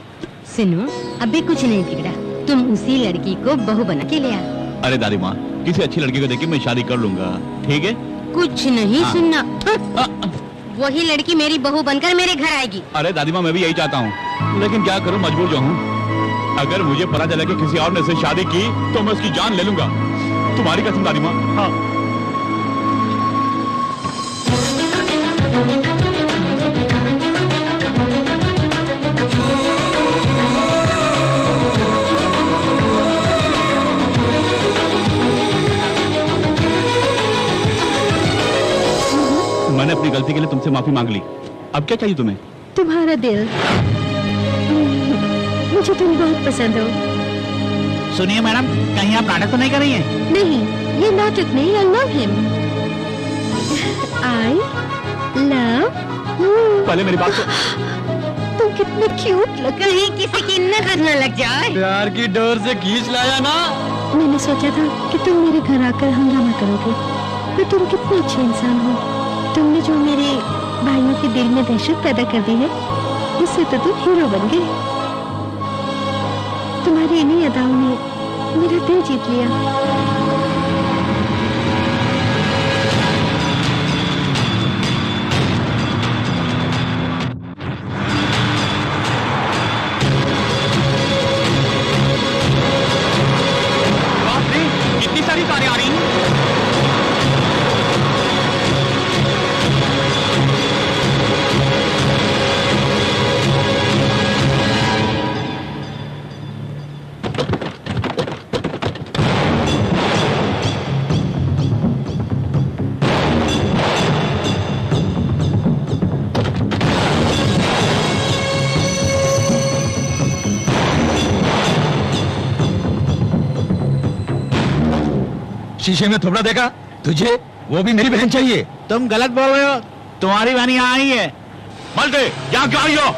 सुनो अभी कुछ नहीं बिगड़ा, तुम उसी लड़की को बहू बना के ले आओ। अरे दादी माँ किसी अच्छी लड़की को देख के मैं शादी कर लूंगा, ठीक है? कुछ नहीं सुनना। वही लड़की मेरी बहू बनकर मेरे घर आएगी। अरे दादी माँ मैं भी यही चाहता हूँ, लेकिन क्या करूँ मजबूर जो हूँ। अगर मुझे पता चला कि किसी और ने से शादी की तो मैं उसकी जान ले लूंगा। तुम्हारी कसम दादी माँ। हाँ मैंने अपनी गलती के लिए तुमसे माफी मांग ली। अब क्या चाहिए तुम्हें? तुम्हारा दिल। मुझे तुम बहुत पसंद हो। सुनिए मैडम, कहीं आप नाटक तो नहीं कर रही हैं? नहीं, ये नाटक नहीं। I love him. I love पहले मेरी बात तुम कितने क्यूट लग रहे कहीं किसी की नजर न लग जाए। प्यार की डोर से खींच लाया ना। मैंने सोचा था कि तुम मेरे घर आकर हंगामा करोगे, पर तुम कितने अच्छे इंसान हो। तुमने जो मेरे भाइयों के दिल में दहशत पैदा कर दी है, उससे तो तुम हीरो बन गए। तुम्हारी इन्हीं अदाओं ने मेरा दिल जीत लिया। इतनी सारी कारें आ रही हैं। शीशे में थोड़ा देखा तुझे? वो भी मेरी बहन चाहिए। तुम गलत बोल रहे हो, तुम्हारी बहन यहाँ आई है। मलते यहाँ क्यों आई हो?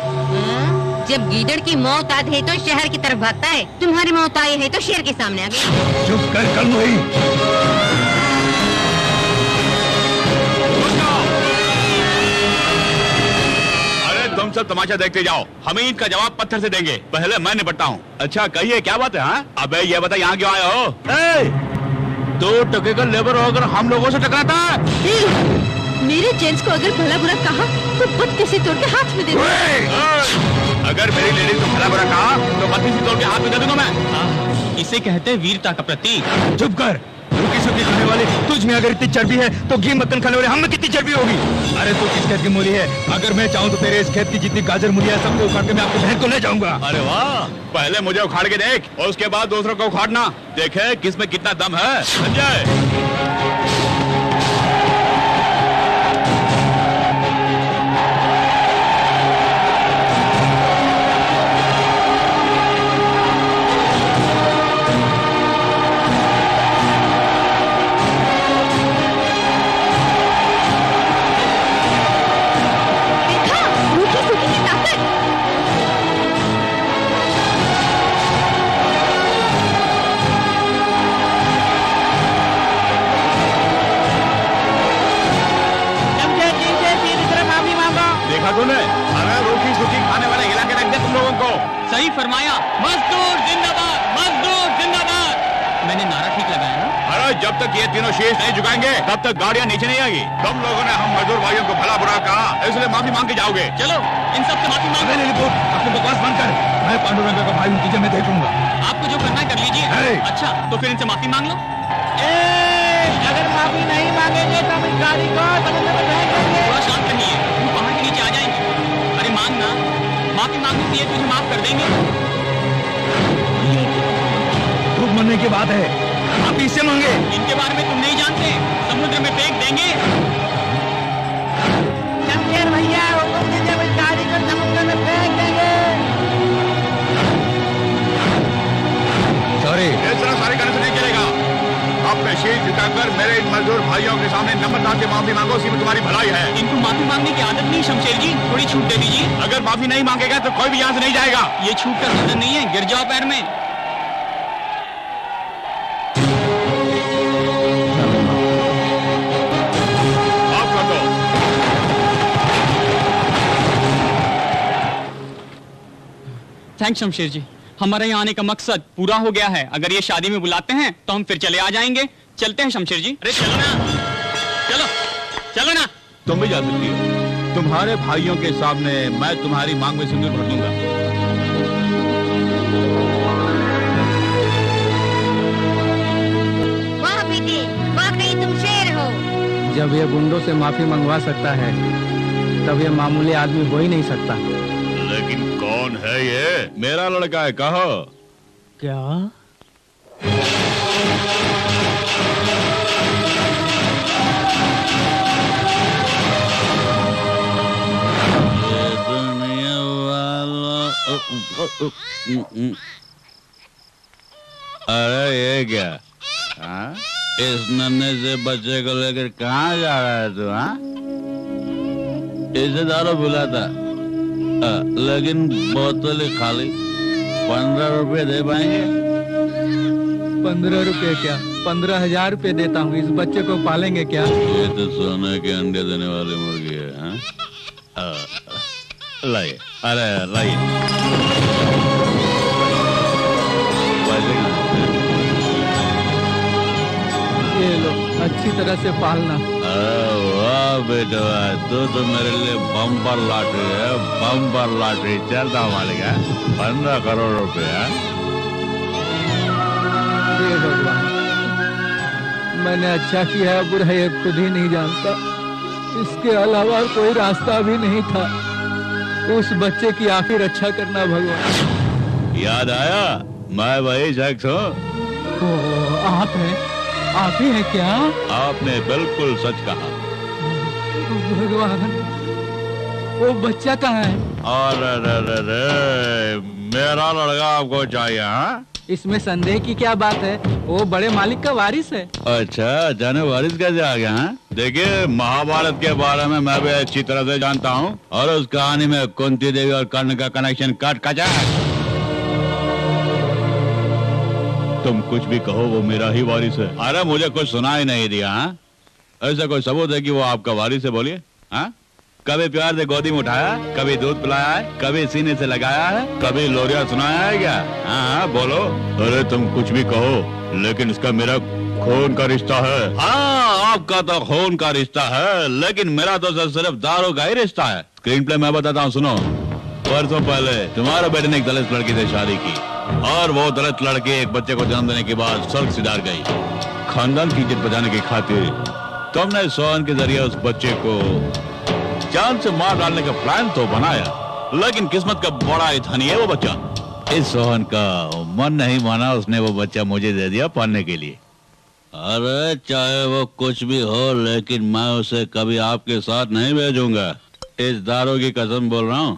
जब गीदड़ की मौत आती है तो शहर की तरफ भागता है, तुम्हारी मौत आई है तो शेर के सामने आ गई। चुप कर कल वही। अरे तुम सब तमाशा देखते जाओ, हमें इनका जवाब पत्थर से देंगे। पहले मैं निपटता हूँ। अच्छा कहिए क्या बात है? हाँ अबे ये बता यहाँ क्यों आए हो? 2 टके का लेबर होकर हम लोगों से टकराता है। मेरे जेंट्स को अगर भला बुरा कहा तो बत्ती से तोड़ के हाथ में दे दूंगा। अगर मेरी लेडीज को भला बुरा कहा तो बत्ती से तोड़ के हाथ में दे दूंगा मैं। इसे कहते हैं वीरता का प्रतीक। चुप कर। रुकी सुखी खाने वाले तुझ में अगर इतनी चर्बी है तो घी मक्खन खाने वाले हम में कितनी चर्बी होगी? अरे तू किस खेत की मूली है? अगर मैं चाहूँ तो तेरे इस खेत की जितनी गाजर मूली है सबको उखाड़ के मैं आपकी बहन को ले जाऊंगा। अरे वाह, पहले मुझे उखाड़ के देख और उसके बाद दूसरों को उखाड़ना। देखे किसमें कितना दम है। संजय तूने? अरे रोटी सूखी खाने वाले हिला के रख दे तुम लोगों को। सही फरमाया। मजदूर जिंदाबाद, मजदूर जिंदाबाद। मैंने नारा ठीक लगाया ना? अरे जब तक ये तीनों शीश नहीं झुकाएंगे तब तक गाड़ियाँ नीचे नहीं आएगी। तुम लोगों ने हम मजदूर भाइयों को भला बुरा कहा, इसलिए माफी मांग के जाओगे। चलो इन सब से माफी मांगो। अपनी बकवास बंद कर। मैं पांडुरंग का भाई उनकी मैं देख लूंगा। आपको जो करना है कर लीजिए। अच्छा तो फिर इनसे माफी मांग लो। अगर माफी नहीं मांगेंगे तो हम इस गाड़ी को समुद्र में फेंक देंगे। थोड़ा शांत रहिए, वो पहाड़ के नीचे आ जाएंगे। अरे मांगना, माफी मांगने से ये तुझे माफ कर देंगे। खूब मरने की बात है, आप इससे मांगे। इनके बारे में तुम नहीं जानते, समुद्र में फेंक देंगे। शमशेर भैया हुक्म दीजिए, इस गाड़ी को समुद्र में फेंक देंगे। सॉरी, इस तरह सारे करने से नहीं चलेगा। अपने शीश झुकाकर मेरे इन मजदूर भाइयों के सामने नम्रता से माफी मांगो, इसी में तुम्हारी भलाई है। इनको माफी मांगने की आदत नहीं शमशेर जी, थोड़ी छूट दे दीजिए। अगर माफी नहीं मांगेगा तो कोई भी यहाँ से नहीं जाएगा। ये छूट का सीजन नहीं है, गिर जाओ पैर में। आप कर दो। थैंक्स शमशेर जी, हमारे यहाँ आने का मकसद पूरा हो गया है। अगर ये शादी में बुलाते हैं तो हम फिर चले आ जाएंगे। चलते हैं शमशेर जी। अरे चलो ना, चलो चलो ना। तुम भी जा सकती हो। तुम्हारे भाइयों के सामने मैं तुम्हारी मांग में सिंदूर भर दूंगा। वाह बेटे, वाकई तुम शेर हो। जब ये गुंडों से माफी मंगवा सकता है तब ये मामूली आदमी हो ही नहीं सकता। लेकिन कौन है ये? मेरा लड़का है, कहो। क्या? अरे ये क्या? हाँ? इस नन्हे से बच्चे को लेकर कहाँ जा रहा है तू? हाँ, इसे दारू पिला था, लेकिन बोतल खाली। 15 रुपए दे पाएंगे? 15 रुपए क्या, 15,000 रुपए देता हूँ। इस बच्चे को पालेंगे क्या? ये तो सोने के अंडे देने वाली मुर्गी है। हाँ? लाइए, अरे लाइए। ये लो, अच्छी तरह से पालना। वाह बेटा, तो मेरे लिए बम्पर लॉटरी है, बम्पर लॉटरी। चलता हूँ मालिक, 15 करोड़ रुपया। हे भगवान, मैंने अच्छा किया है बुरा ये खुद ही नहीं जानता। इसके अलावा कोई रास्ता भी नहीं था। उस बच्चे की आप ही रक्षा करना भगवान। याद आया, मैं वही शख्स हूँ। आप हैं? आप ही हैं क्या? आपने बिल्कुल सच कहा। भगवान, वो बच्चा कहाँ है? अरे मेरा लड़का आपको चाहिए? हाँ, इसमें संदेह की क्या बात है? वो बड़े मालिक का वारिस है। अच्छा, जाने वारिस कैसे आ गया? हाँ, देखिए, महाभारत के बारे में मैं भी अच्छी तरह से जानता हूँ, और उस कहानी में कुंती देवी और कर्ण का कनेक्शन कट कचा। तुम कुछ भी कहो, वो मेरा ही वारिस है। अरे मुझे कुछ सुना ही नहीं दिया। हाँ, ऐसा कोई सबूत है कि वो आपका वारिस है? बोलिए। हाँ, कभी प्यार से गोदी में उठाया, कभी दूध पिलाया है, कभी सीने से लगाया है, कभी लोरिया सुनाया है क्या? हाँ बोलो। अरे तुम कुछ भी कहो, लेकिन इसका मेरा खून का रिश्ता है। हाँ, आपका तो खून का रिश्ता है, लेकिन मेरा तो सिर्फ दारू का ही रिश्ता है। स्क्रीन प्ले मैं बताता हूँ, सुनो। परसों पहले तुम्हारे बेटे ने एक दलित लड़की से शादी की, और वो दलित लड़की एक बच्चे को जन्म देने के बाद स्वर्ग सिधार गई। खानदान की इज्जत बचाने की खातिर तुमने सोहन के जरिए उस बच्चे को जान से मार डालने का प्लान तो बनाया, लेकिन किस्मत का बड़ा ही धनी है वो बच्चा। इस सोहन का मन नहीं माना, उसने वो बच्चा मुझे दे दिया पालने के लिए। अरे चाहे वो कुछ भी हो, लेकिन मैं उसे कभी आपके साथ नहीं भेजूंगा। इस दारू की कसम बोल रहा हूँ।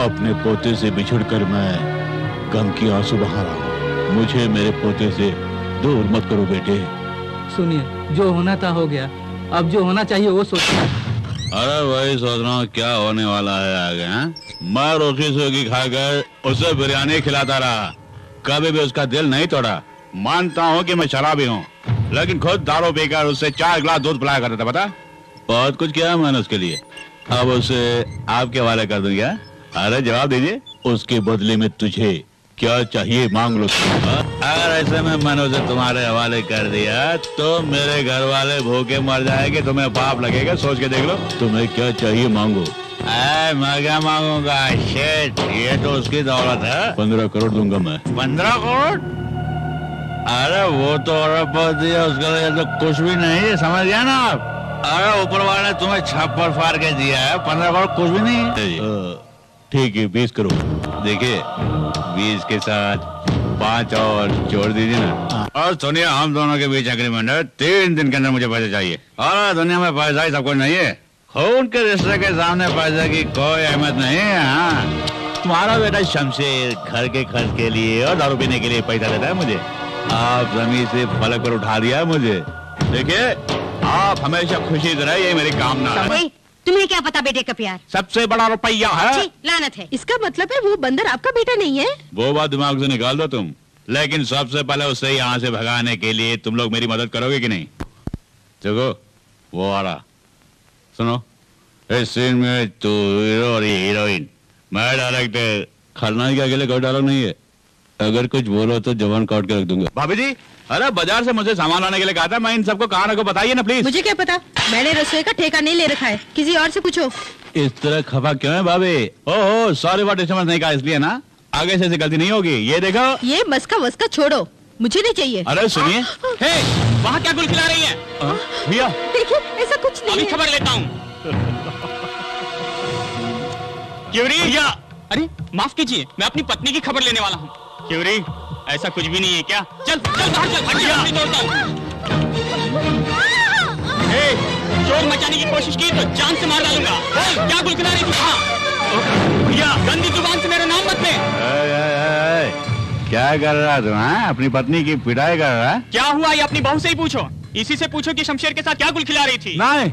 अपने पोते से बिछुड़कर मैं गम की आंसू बहा रहा हूँ। मुझे मेरे पोते से दूर मत करो बेटे। सुनिए, जो होना था हो गया, अब जो होना चाहिए वो सोचिए। अरे वही सोच रहा हूँ क्या होने वाला है आगे। मैं रोटी सूखी खाकर उसे बिरयानी खिलाता रहा, कभी भी उसका दिल नहीं तोड़ा। मानता हूँ कि मैं शराबी हूँ, लेकिन खुद दारू पीकर उससे 4 गिलास दूध पिलाया करता था। पता, बहुत कुछ किया मैंने उसके लिए। अब उसे आपके हवाले कर दूंगा। अरे जवाब दीजिए, उसके बदले में तुझे क्या चाहिए मांग लो। अगर ऐसे में मैंने उसे तुम्हारे हवाले कर दिया तो मेरे घर वाले भूखे मर जाएंगे, तुम्हें पाप लगेगा। सोच के देख लो, तुम्हें क्या चाहिए मांगो। मैं क्या मांगूंगा? शेट, ये तो उसकी दौलत है। 15 करोड़ दूंगा मैं। 15 करोड़? अरे वो तो अरबपति है, उसके लिए तो कुछ भी नहीं है, समझ गया ना आप? अरे ऊपर वाले ने तुम्हें छप्पर फाड़ के दिया है, 15 करोड़ कुछ भी नहीं है। ठीक है, 20 करोड़। देखिए, 20 के साथ 5 और जोड़ दीजिए ना। और सुनिए, हम दोनों के बीच एग्रीमेंट है, 3 दिन के अंदर मुझे पैसे चाहिए। और दुनिया में पैसा ही सब कुछ नहीं है। खून के रिश्ते के सामने पैसे की कोई अहमियत नहीं है। हाँ, तुम्हारा बेटा शमशेर घर के खर्च के लिए और दारू पीने के लिए पैसा देता है मुझे। आप जमीन से फलक पर उठा दिया है मुझे। देखिए, आप हमेशा खुशी से रहे, ये मेरी कामना है। तुम्हें क्या पता बेटे का प्यार सबसे बड़ा रुपया है। लानत है। इसका मतलब है वो बंदर आपका बेटा नहीं है? वो बात दिमाग से निकाल दो तुम। लेकिन सबसे पहले उसे यहाँ से भगाने के लिए तुम लोग मेरी मदद करोगे कि नहीं? देखो, वो आ रहा। सुनो, इस सीन में तू हीरो और ये हीरोइन, मैं डायरेक्टर। खलनायक के अकेले कोई डायलॉग नहीं है। अगर कुछ बोलो तो जवान काट के रख दूंगा। भाभी जी, अरे बाजार से मुझे सामान लाने के लिए कहा था, मैं इन सबको कहां को बताइए ना प्लीज। मुझे क्या पता, मैंने रसोई का ठेका नहीं ले रखा है, किसी और से पूछो। इस तरह खफा क्यों है भाभी? ओहो, सॉरी व्हाट समझ नहीं कहा इसलिए ना, आगे से ऐसी गलती नहीं होगी। ये देखो, ये मस्का वस्का छोड़ो, मुझे नहीं चाहिए। अरे सुनिए, वहाँ क्या गुल खिला रही है? भैया देखिए, ऐसा कुछ नहीं अभी है। खबर लेता हूँ। क्यूरी, या अरे माफ कीजिए, मैं अपनी पत्नी की खबर लेने वाला हूँ। क्यूरी, ऐसा कुछ भी नहीं है क्या? चल चल बाहर चल, हटिया नहीं तोड़ता हूँ। शोर मचाने की कोशिश की तो जान से मार डालूंगा। क्या गुल खिला रही थी? भैया, गंदी जुबान से मेरा नाम मत ले। क्या कर रहा तू? अपनी पत्नी की पिटाई कर रहा है? क्या हुआ ये अपनी बहू से ही पूछो। इसी से पूछो कि शमशेर के साथ क्या गुल खिला रही थी। नहीं,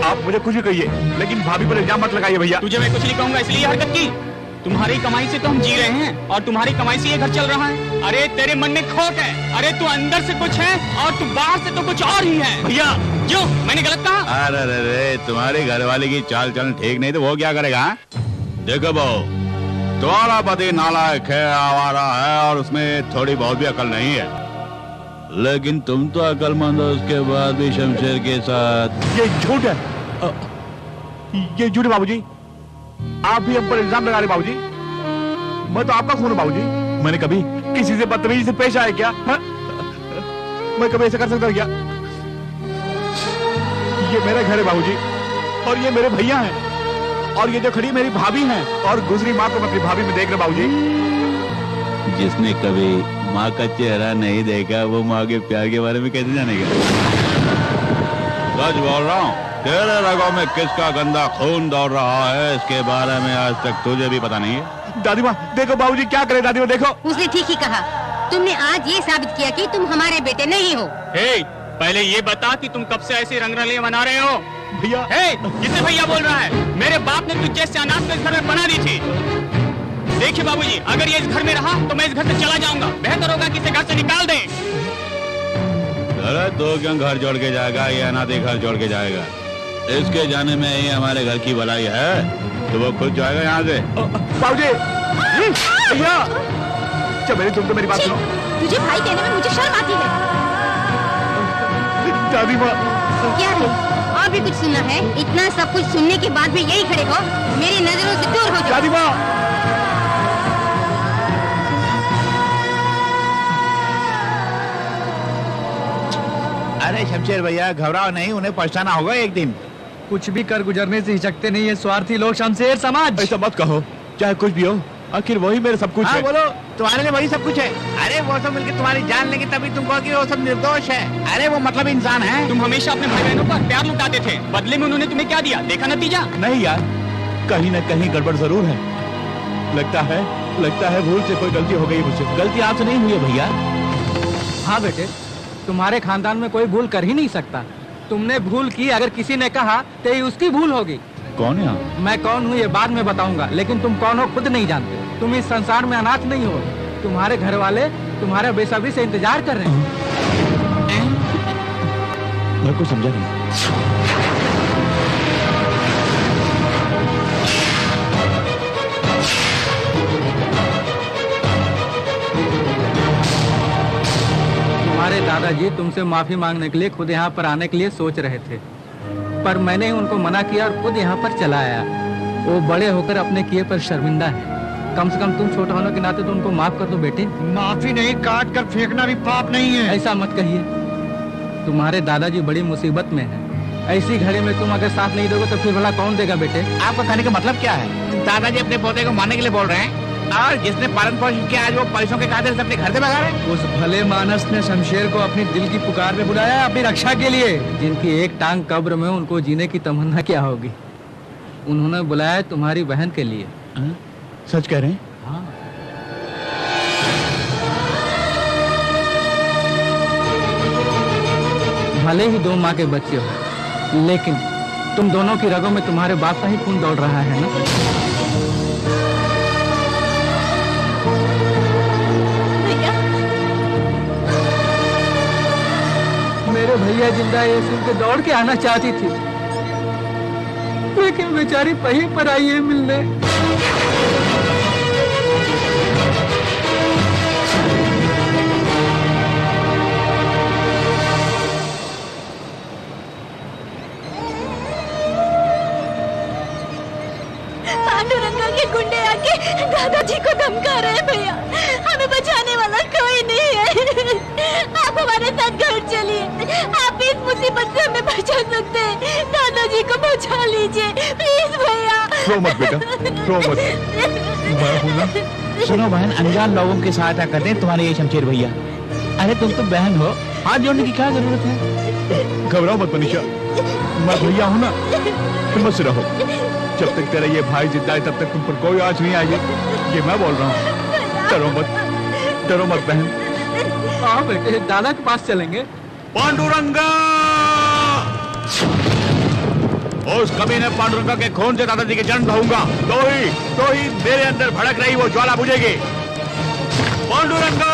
आप मुझे कुछ भी कहिए, लेकिन भाभी पर इल्जाम मत लगाइए भैया। तुझे मैं कुछ नहीं कहूंगा इसलिए ये हरकत की। तुम्हारी कमाई से तो हम जी रहे हैं और तुम्हारी कमाई से ये घर चल रहा है। अरे तेरे मन में खोट है। अरे तू अंदर से कुछ है और तू बाहर से तो कुछ और ही है। भैया क्यों, मैंने गलत कहा? अरे तुम्हारी घरवाली की चाल चलन ठीक नहीं तो वो क्या करेगा? देखो बहू, तुम्हारा पति नालायक है, आवारा है और उसमें थोड़ी बहुत भी अकल नहीं है, लेकिन तुम तो अकलमंद हो, उसके बाद भी शमशेर के साथ। ये झूठ है, ये झूठ है बाबूजी। आप भी हम पर इल्जाम लगा रहे बाबूजी। मैं तो आपका खून हूं बाबूजी। मैंने कभी किसी से बदतमीजी से पेश आया क्या? हा? मैं कभी ऐसा कर सकता क्या? ये मेरा घर है बाबूजी और ये मेरे भैया हैं और ये जो खड़ी मेरी भाभी हैं और गुजरी माँ को मैं अपनी भाभी में देख रहा बाबूजी। जिसने कभी माँ का चेहरा नहीं देखा वो माँ के प्यार के बारे में कैसे जानेगा? सच बोल रहा हूँ, तेरे रगों में किसका गंदा खून दौड़ रहा है इसके बारे में आज तक तुझे भी पता नहीं है। दादी माँ देखो बाबूजी क्या करे। दादी माँ देखो, उसने ठीक ही कहा। तुमने आज ये साबित किया कि तुम हमारे बेटे नहीं हो। पहले ये बता कि तुम कब से ऐसी रंगरलियां मना रहे हो? भैया किससे भैया बोल रहा है? मेरे बाप ने तुझ जैसे अनाथ को इस घर में बना दी थी। देखिए बाबूजी, अगर ये इस घर में रहा तो मैं इस घर से चला जाऊंगा। बेहतर होगा कि इसे घर से निकाल दें। अरे तो क्यों घर जोड़ के जाएगा? ये अनाथी घर जोड़ के जाएगा। इसके जाने में ही हमारे घर की भलाई है तो वो खुद जाएगा यहाँ से। बाबूजी भैया चल, तुम तो मेरी बात सुनो। तुझे भाई कहने में मुझे शर्म आती है। दादी माँ क्या है? और भी कुछ सुनना है? इतना सब कुछ सुनने के बाद भी यही खड़े हो? मेरी नजरों से दूर हो जाओ। दादी माँ अरे शमशेर भैया घबराओ नहीं, उन्हें पछताना होगा एक दिन। कुछ भी कर गुजरने से हिचकते नहीं है स्वार्थी लोग शमशेर समाज। ऐसा मत कहो, चाहे कुछ भी हो, आखिर वही मेरे सब कुछ है। बोलो, तुम्हारे लिए वही सब कुछ है। अरे वो सब मिलकर तुम्हारी जान लेंगे तभी तुम कहो कि वो सब निर्दोष है। अरे वो मतलब इंसान है। तुम हमेशा अपने भाई बहनों पर प्यार लुटाते थे, बदले में उन्होंने तुम्हें क्या दिया? देखा नतीजा? नहीं यार, कहीं न कहीं गड़बड़ जरूर है। लगता है भूल से कोई गलती हो गई मुझसे। गलती आपसे नहीं हुई है भैया। हाँ बेटे, तुम्हारे खानदान में कोई भूल कर ही नहीं सकता। तुमने भूल की, अगर किसी ने कहा तो ये उसकी भूल होगी। कौन है आप? मैं कौन हूँ ये बाद में बताऊंगा, लेकिन तुम कौन हो खुद नहीं जानते। तुम इस संसार में अनाथ नहीं हो। तुम्हारे घर वाले तुम्हारे बेसब्री से इंतजार कर रहे हैं। मैं कुछ समझा नहीं। तुम्हारे दादाजी तुमसे माफी मांगने के लिए खुद यहाँ पर आने के लिए सोच रहे थे, पर मैंने उनको मना किया और खुद यहाँ पर चला आया। वो बड़े होकर अपने किए पर शर्मिंदा है। कम से कम तुम छोटे होने के नाते तो उनको माफ कर दो बेटे। माफी नहीं, काट कर फेंकना भी पाप नहीं है। ऐसा मत कहिए, तुम्हारे दादाजी बड़ी मुसीबत में हैं। ऐसी घड़ी में तुम अगर साथ नहीं दोगे तो फिर भला कौन देगा बेटे? आपका कहने का मतलब क्या है? दादाजी अपने पोते को मारने के लिए बोल रहे हैं और जिसने पालन पोषण किया आज वो पैसों के खातिर से अपने घर से भगा रहे हैं। उस भले मानस ने शमशेर को अपनी दिल की पुकार में बुलाया अपनी रक्षा के लिए। जिनकी एक टांग कब्र में, उनको जीने की तमन्ना क्या होगी? उन्होंने बुलाया तुम्हारी बहन के लिए। सच कह रहे हैं? हाँ। भले ही दो माँ के बच्चे हो, लेकिन तुम दोनों की रगों में तुम्हारे बाप का ही खून दौड़ रहा है ना? मेरे भैया जिंदा ये सुन के दौड़ के आना चाहती थी, लेकिन बेचारी कहीं पर आई है मिलने। पांडुरंगा के गुंडे आके दादाजी को धमका रहे हैं। भैया, हमें बचाने वाला कोई नहीं है। आप हमारे साथ घर चलिए, आप इस मुसीबत से हमें बचा सकते हैं। दादाजी को बचा लीजिए प्लीज भैया। रो मत बेटा, रो मत। मैं हूं ना। सुनो बहन, अनजान लोगों की सहायता करते हैं तुम्हारे ये शमशेर भैया। अरे तुम तो बहन हो, हाथ जोड़ने की क्या जरूरत है? घबराओ मत मनीषा, मैं भैया हूँ ना, हिम्मत से रहो। जब तक तेरा ये भाई जिंदा है तब तक तुम पर कोई आँच नहीं आएगी, ये मैं बोल रहा हूँ। डरो मत बहन। हाँ बेटे, दादा के पास चलेंगे। पांडुरंगा! उस कमीने पांडुरंगा के खून से दादाजी के जन्म कहूंगा तो ही मेरे अंदर भड़क रही वो ज्वाला बुझेगी। पांडुरंगा!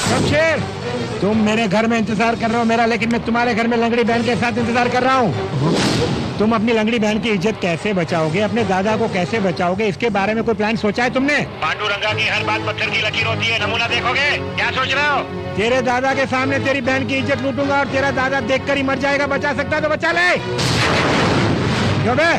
शमशेर, तुम मेरे घर में इंतजार कर रहे हो मेरा, लेकिन मैं तुम्हारे घर में लंगड़ी बहन के साथ इंतजार कर रहा हूँ। तुम अपनी लंगड़ी बहन की इज्जत कैसे बचाओगे, अपने दादा को कैसे बचाओगे, इसके बारे में कोई प्लान सोचा है तुमने? पांडुरंगा की हर बात पत्थर की लकीर होती है, नमूना देखोगे? क्या सोच रहे हो? तेरे दादा के सामने तेरी बहन की इज्जत लूटूंगा और तेरा दादा देखकर ही मर जाएगा। बचा सकता है तो बचा ले। क्यों बे?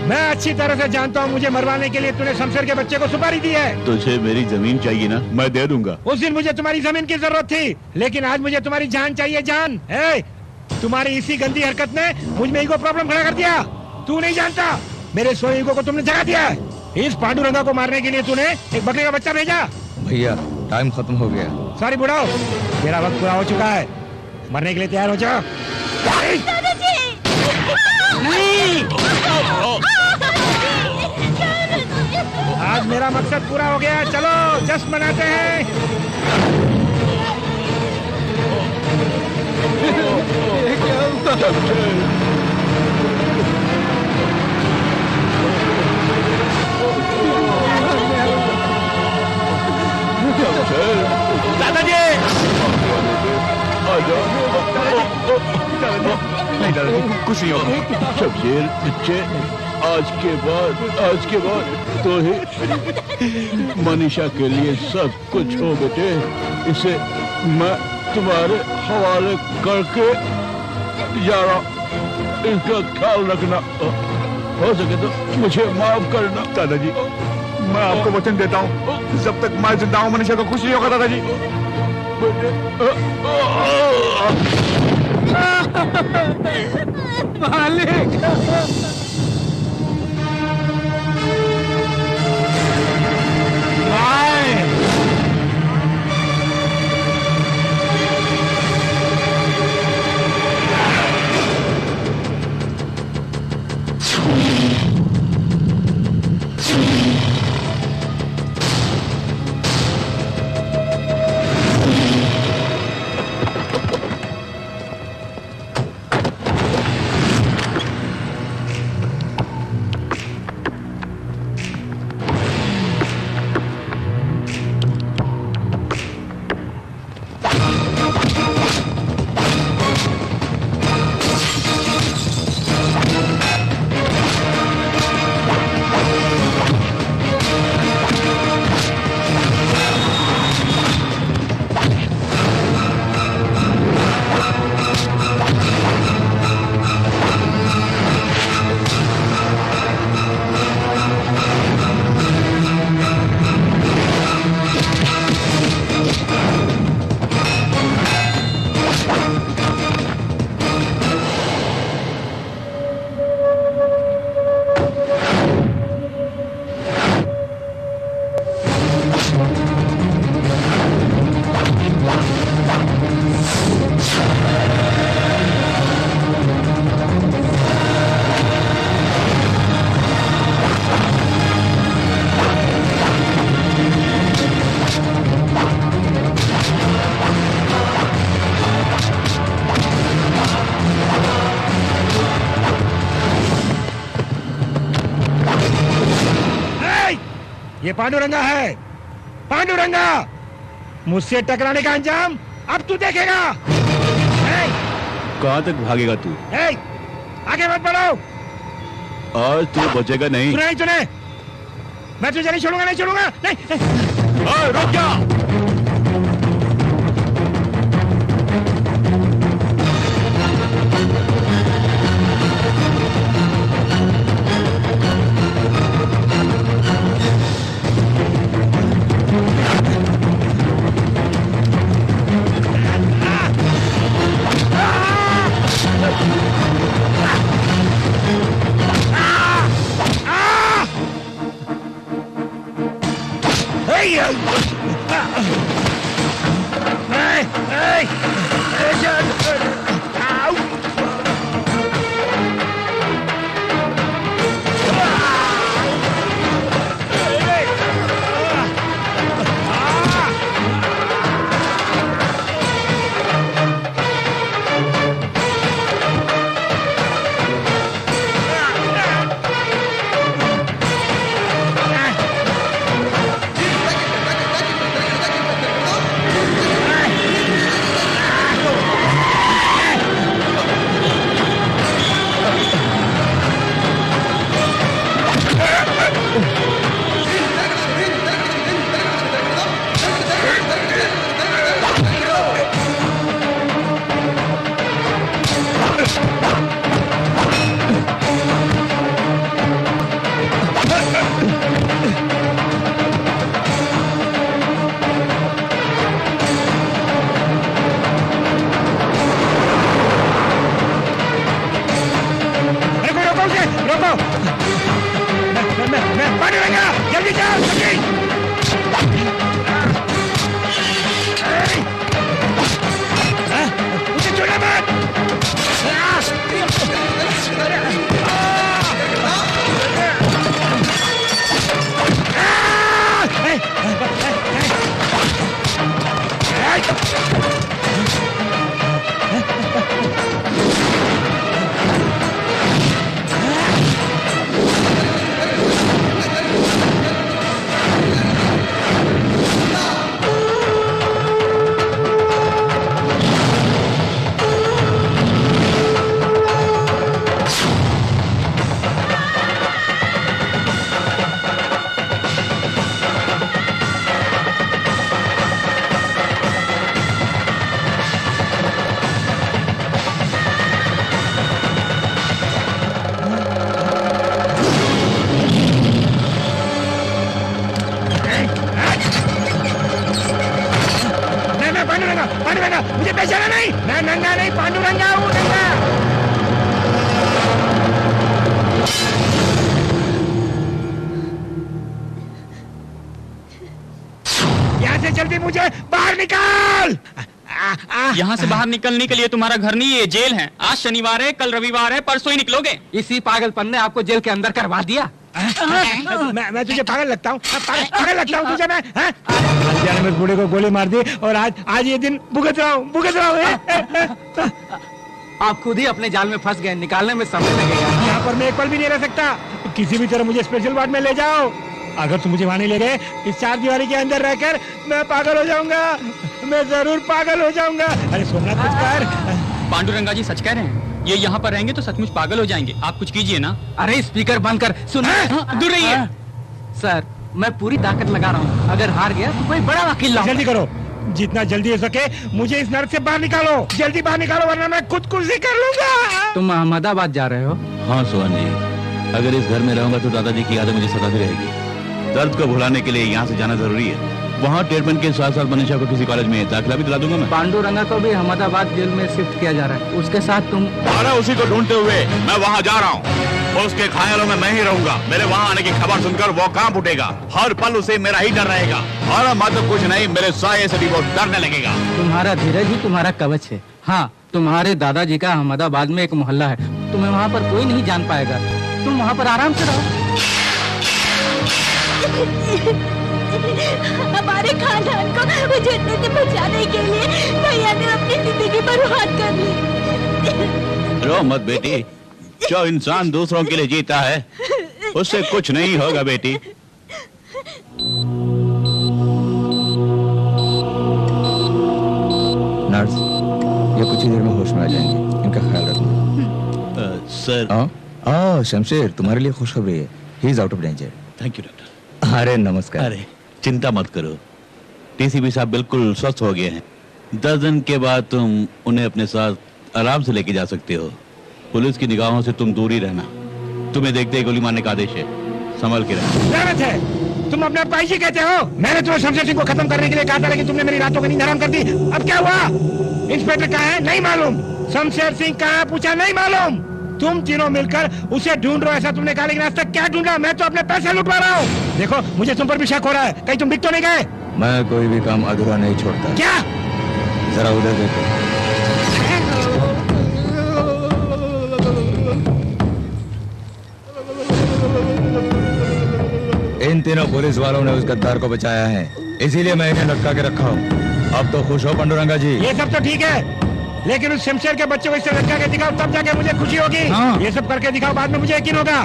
मैं अच्छी तरह से जानता हूँ मुझे मरवाने के लिए तूने शमशेर के बच्चे को सुपारी दी है। तुझे मेरी जमीन चाहिए ना, मैं दे दूंगा। उस दिन मुझे तुम्हारी जमीन की जरूरत थी, लेकिन आज मुझे तुम्हारी जान चाहिए, जान। तुम्हारी इसी गंदी हरकत ने मुझ में ईगो प्रॉब्लम खड़ा कर दिया। तू नहीं जानता मेरे सोए ईगो को तुमने जगा दिया है। इस पांडुरंगा को मारने के लिए तूने एक बकरे का बच्चा भेजा। भैया टाइम खत्म हो गया। सॉरी बुढ़ाओ, तेरा वक्त पूरा हो चुका है। मरने के लिए तैयार हो जाओ। आज मेरा मकसद पूरा हो गया, चलो जश्न मनाते हैं। ये क्या हुआ? दादाजी! नहीं दादाजी, कुछ नहीं होगा। शमशेर बच्चे, आज के बाद तो ही मनीषा के लिए सब कुछ हो बेटे। इसे मैं तुम्हारे हवाले करके जा रहा। इसका ख्याल रखना, हो सके तो मुझे माफ करना। दादाजी मैं आपको वचन देता हूँ, जब तक मैं जिंदा हूँ मनीषा को कुछ नहीं होगा। दादाजी मालिक, ये पांडुरंगा है, पांडुरंगा। मुझसे टकराने का अंजाम अब तू देखेगा। कहाँ तक भागेगा तू? आगे मत बढ़ो। आज तू बचेगा नहीं। सुने, मैं तुझे नहीं छोड़ूंगा, नहीं छोड़ूंगा, नहीं। रुक जा। पांडुरंगा, मुझे पहचाना नहीं? मैं नंगा नहीं, पांडुरंगा हूँ, नंगा। यहाँ से जल्दी मुझे बाहर निकाल। यहाँ से बाहर निकलने के लिए तुम्हारा घर नहीं, ये जेल है। आज शनिवार है, कल रविवार है, परसों ही निकलोगे। इसी पागलपन ने आपको जेल के अंदर करवा दिया। मैं तुझे पागल लगता हूँ? पागल लगता हूँ तुझे मैं? जाने में बूढ़े को गोली मार दी और आज ये दिन भुगत रहा हूँ। आप खुद ही अपने जाल में फंस गए, निकालने में समय लगेगा। यहाँ पर मैं एक पल भी नहीं रह सकता। किसी भी तरह मुझे स्पेशल वार्ड में ले जाओ। अगर तुम मुझे वहाँ नहीं ले गए, इस चार दीवारी के अंदर रहकर मैं पागल हो जाऊंगा। मैं जरूर पागल हो जाऊंगा। अरे सोमनाथ कुछ कर। पांडुरंगा जी सच कह रहे हैं, ये यहाँ पर रहेंगे तो सचमुच पागल हो जाएंगे। आप कुछ कीजिए ना। अरे स्पीकर बंद कर, सुन। दूर रहिए। सर, मैं पूरी ताकत लगा रहा हूँ। अगर हार गया तो कोई बड़ा वकील लाऊंगा। जल्दी करो, जितना जल्दी हो सके मुझे इस नर्क से बाहर निकालो। जल्दी बाहर निकालो वरना मैं खुदकुशी कर लूंगा। तुम अहमदाबाद जा रहे हो? हाँ सोहन जी, अगर इस घर में रहूंगा तो दादाजी की यादें मुझे सताती रहेगी। दर्द को भुलाने के लिए यहाँ से जाना जरूरी है। वहाँ ट्रीटमेंट के साथ साथ मनीषा को किसी कॉलेज में दाखिला भी दिला दूंगा मैं। पांडुरंगा को भी अहमदाबाद जेल में शिफ्ट किया जा रहा है, उसके साथ तुम। अरे उसी को ढूंढते हुए मैं वहाँ जा रहा हूँ। उसके ख्यालों में मैं ही रहूंगा। मेरे वहाँ आने की खबर सुनकर वो कांप उठेगा। हर पल उसे मेरा ही डर रहेगा। और मत कुछ नहीं, मेरे साये से भी वो डरने लगेगा। तुम्हारा धीरज ही तुम्हारा कवच है। हाँ, तुम्हारे दादाजी का अहमदाबाद में एक मोहल्ला है, तुम्हें वहाँ पर कोई नहीं जान पाएगा। तुम वहाँ पर आराम से रहो। हमारे खानदान को उजड़ने से बचाने के लिए भैया ने अपनी जिंदगी बर्बाद कर ली। रो मत बेटी, जो इंसान दूसरों के लिए जीता है उससे कुछ नहीं होगा बेटी। नर्स, ये कुछ ही देर में होश में आ जाएंगे, इनका ख्याल रखना। सर। शमशेर, तुम्हारे लिए खुशखबरी है। He is out of danger. Thank you doctor. अरे नमस्कार। अरे चिंता मत करो, टीसीपी साहब बिल्कुल स्वस्थ हो गए हैं। 10 दिन के बाद तुम उन्हें अपने साथ आराम से लेके जा सकते हो। पुलिस की निगाहों से तुम दूर ही रहना। तुम्हें देखते ही गोली मारने का आदेश है, संभल के रहना। गलत है, तुम अपने भाई जी कहते हो। मैंने तुम्हें शमशेर सिंह को खत्म करने के लिए कहा था, लेकिन तुमने मेरी रातों की नींद हराम कर दी। अब क्या हुआ? इंस्पेक्टर कहाँ है? नहीं मालूम। शमशेर सिंह कहाँ है? पूछा, नहीं मालूम। तुम तीनों मिलकर उसे ढूंढ रहे हो ऐसा तुमने कहा, लेकिन आज तक क्या ढूंढा? मैं तो अपने पैसे लुटवा रहा हूँ। देखो, मुझे तुम पर भी शक हो रहा है। कहीं तुम बिक तो नहीं गए? मैं कोई भी काम अधूरा नहीं छोड़ता। क्या? जरा उधर देखो। इन तीनों पुलिस वालों ने उस गद्दार को बचाया है, इसीलिए मैं इन्हें लटका के रखा हूँ। अब तो खुश हो पांडुरंगा जी? ये सब तो ठीक है, लेकिन उस शमशेर के बच्चे को इससे लटका के दिखाओ, तब जाके मुझे खुशी होगी। हाँ। ये सब करके दिखाओ, बाद में मुझे यकीन होगा।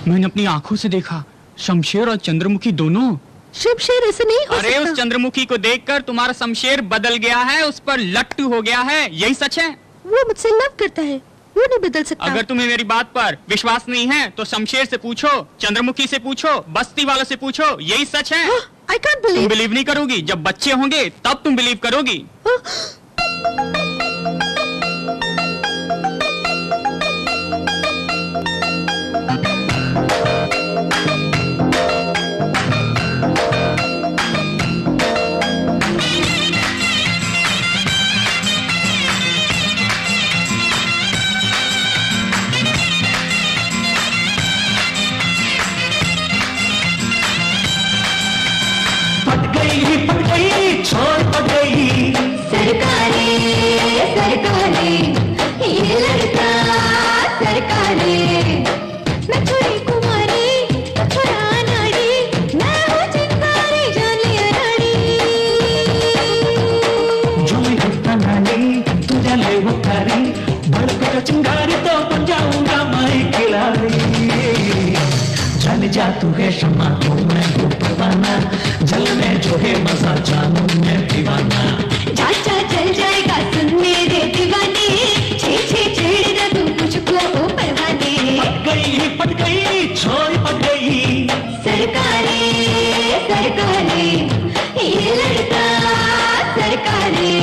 मैंने अपनी आंखों से देखा, शमशेर और चंद्रमुखी दोनों। शमशेर ऐसे नहीं हो अरे सकता। उस चंद्रमुखी को देखकर तुम्हारा शमशेर बदल गया है, उस पर लट्टू हो गया है। यही सच है? वो मुझसे लव करता है, वो नहीं बदल सकता। अगर तुम्हें मेरी बात पर विश्वास नहीं है तो शमशेर से पूछो, चंद्रमुखी से पूछो, बस्ती वालों से पूछो। यही सच है। I can't तुम believe। बिलीव नहीं करोगी, जब बच्चे होंगे तब तुम बिलीव करोगी। पट गई, छोड़ पट गई। सरकारे सरकारे ये लड़का सरकारे। मैं छोरी कुमारी, छोरा नारी, मैं हूँ चिंगारी, जान लिया रानी। जो मैं हफ्ता नानी, तुझे ले वो कारी, बड़का चिंगारी तो बन जाऊंगा मैं खिलाड़ी। जल जा तू है शमा, तो मैं हूँ परवाना, जल में जो है मजा जानू मैं दीवाना। चाचा चल जाएगा सुन मेरे दीवाने, छे छे छेड़ ना तू मुझको ओ परवाने। पट गई, छोड़ पट गई। सरकारे सरकारे ये लड़का सरकारे।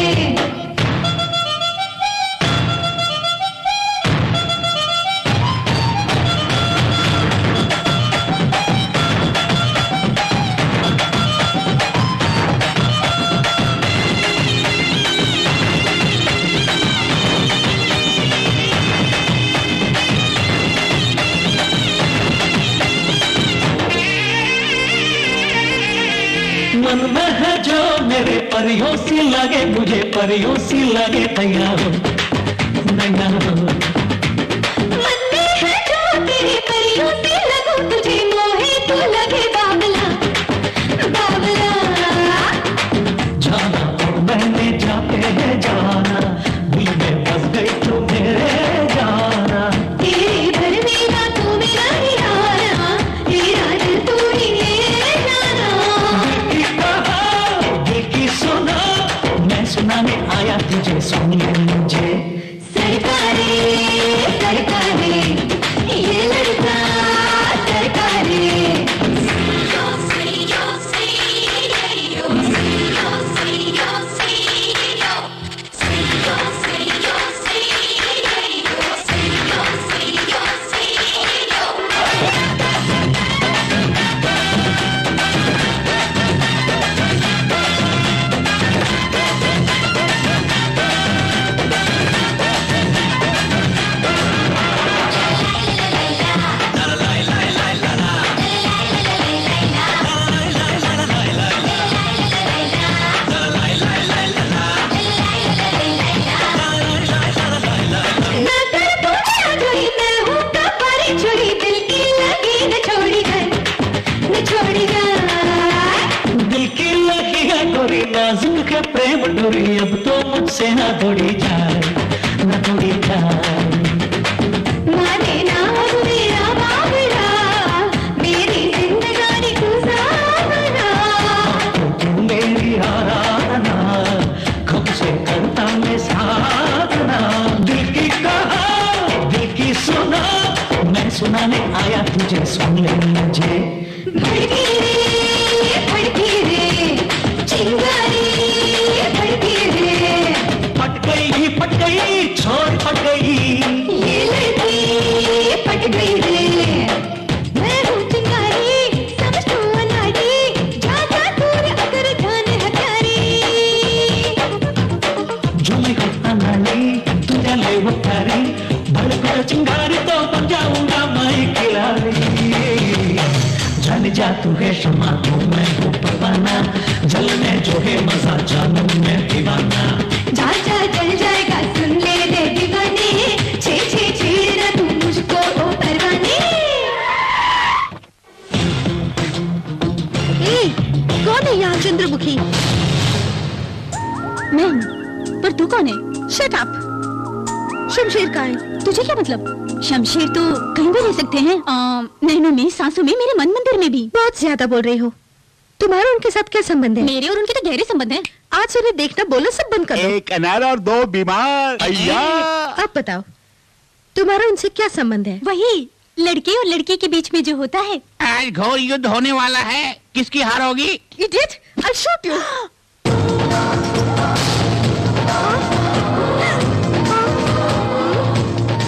मन में है जो मेरे परियों सी लगे, मुझे परियों सी लगे नैया हो, नैया हो। मन में है जो तेरे परियों से लगूं, तुझे मोहे तो लगे बाबला, बाबला। जाना और मैंने जाते है जाना, दिल में बस गई तू मेरे जाना। तेरे घर मेरा तू मेरा हीराना, हीरा दिल तू ही है जाना। दिल की कहा, दिल की सुना, मैं सुनाने आया तुझे, सुन ले मुझे। सरकारे सरकारे ये लड़का सरकारे। नाजुक के प्रेम डोरी अब तो मुझसे ना तोड़ी जाए, ना तोड़ी जाए। माने ना मेरा बाबरा, मेरी जिंदगानी तू सावरा। तू मेरी आराधना, कब से करता मैं साधना। दिल की कहा, दिल की सुना, मैं सुनाने आया तुझे, सुन ले मुझे। भड़की रे चिंगारी भड़की रे। पट गई छोड़ पट गई, ये लड़की पट गई रे। मैं हूँ चिंगारी, समझ तू अनाड़ी, जाता दूर अगर जाने हथियारी। जो मैं करता नाली तुझे ले वो प्यारी, भड़को चिंगारी तो बन जाऊंगा मैं खिलाड़ी। जल जा तू है शमा, तू मैं हूँ परवाना, जलने जो है मजा जानू मैं दीवाना। जा जा जल जाएगा सुन ले रे दीवाने, छे छे छेड़ना तू मुझको ओ परवाने। कौन है यहाँ चंद्रमुखी? मैं हूँ, पर तू कौन है? Shut up. शमशेर का है? तुझे क्या मतलब? शमशेर तो कहीं भी रह सकते हैं, नैनों में, सांसों में, मेरे मन मंदिर में भी। बहुत ज्यादा बोल रही हो। तुम्हारा उनके साथ क्या संबंध है? मेरे और उनके तो गहरे संबंध हैं। आज से उन्हें देखना बोलो सब बंद कर दो। एक अनार और दो बीमार। अय्या अब बताओ तुम्हारा उनसे क्या संबंध है? वही लड़के और लड़के के बीच में जो होता है। आज घोर युद्ध होने वाला है, किसकी हार होगी? Idiot! I'll shoot you!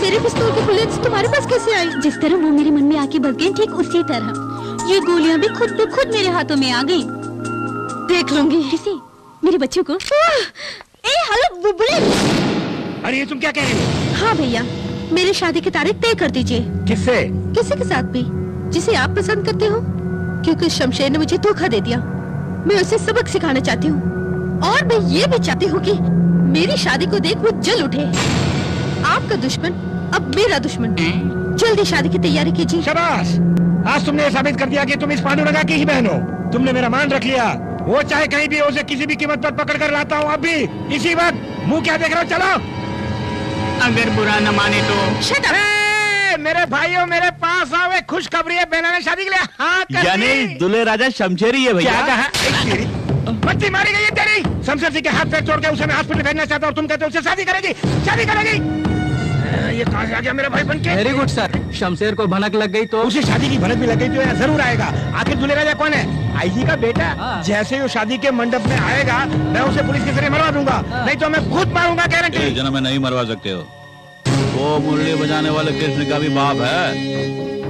मेरे पिस्तौल की बुलेट्स तुम्हारे पास कैसे आई? जिस तरह वो मेरे मन में आके बस गई, ठीक उसी तरह ये गोलियां भी खुद ब खुद मेरे हाथों में आ गई। देख लूंगी। किसे? मेरे बच्चों को। Hello bullet. अरे ये तुम क्या कह रही हो? हाँ भैया, मेरी शादी की तारीख तय कर दीजिए। किससे? किसी के साथ भी जिसे आप पसंद करते हो, क्योंकि शमशेर ने मुझे धोखा दे दिया। मैं उसे सबक सिखाना चाहती हूँ, और मैं ये भी चाहती हूँ कि मेरी शादी को देख वो जल उठे। आपका दुश्मन अब मेरा दुश्मन। जल्दी शादी की तैयारी कीजिए। शाबाश, आज तुमने ये साबित कर दिया कि तुम इस पांडुरंगा की ही बहन हो। तुमने मेरा मान रख लिया। वो चाहे कहीं भी हो, उसे किसी भी कीमत पर पकड़ कर लाता हूँ अभी, इसी वक्त। मुंह क्या देख रहे हो? चलो। अगर बुरा न माने तो। Shut up! मेरे भाइयों, मेरे पास आओ, एक खुशखबरी है। बहना ने शादी के लिए हाँ कर दी। यानी दूल्हे राजा शमशेर ही है भैया। क्या कहा? बत्ती मारी गई है तेरी। शमशेर सिंह के हाथ पैर तोड़ के उसे मैं हॉस्पिटल भेजना चाहता हूँ, और तुम कहते हो उसे शादी करेगी? शादी करेगी? ये कहाँ से आ गया मेरा भाई बनके? Very good sir. शमशेर को भनक लग गई तो? उसे शादी की भनक भी लग गई तो यहाँ जरूर आएगा। आखिर दूल्हे राजा कौन है? आईजी का बेटा। जैसे ही वो शादी के मंडप में आएगा, मैं उसे पुलिस के जरिए मरवा दूंगा, नहीं तो मैं खुद मारूंगा, गारंटी। जन्म में नहीं मरवा सकते हो। वो मुरली बजाने वाले कृष्ण का भी बाप है।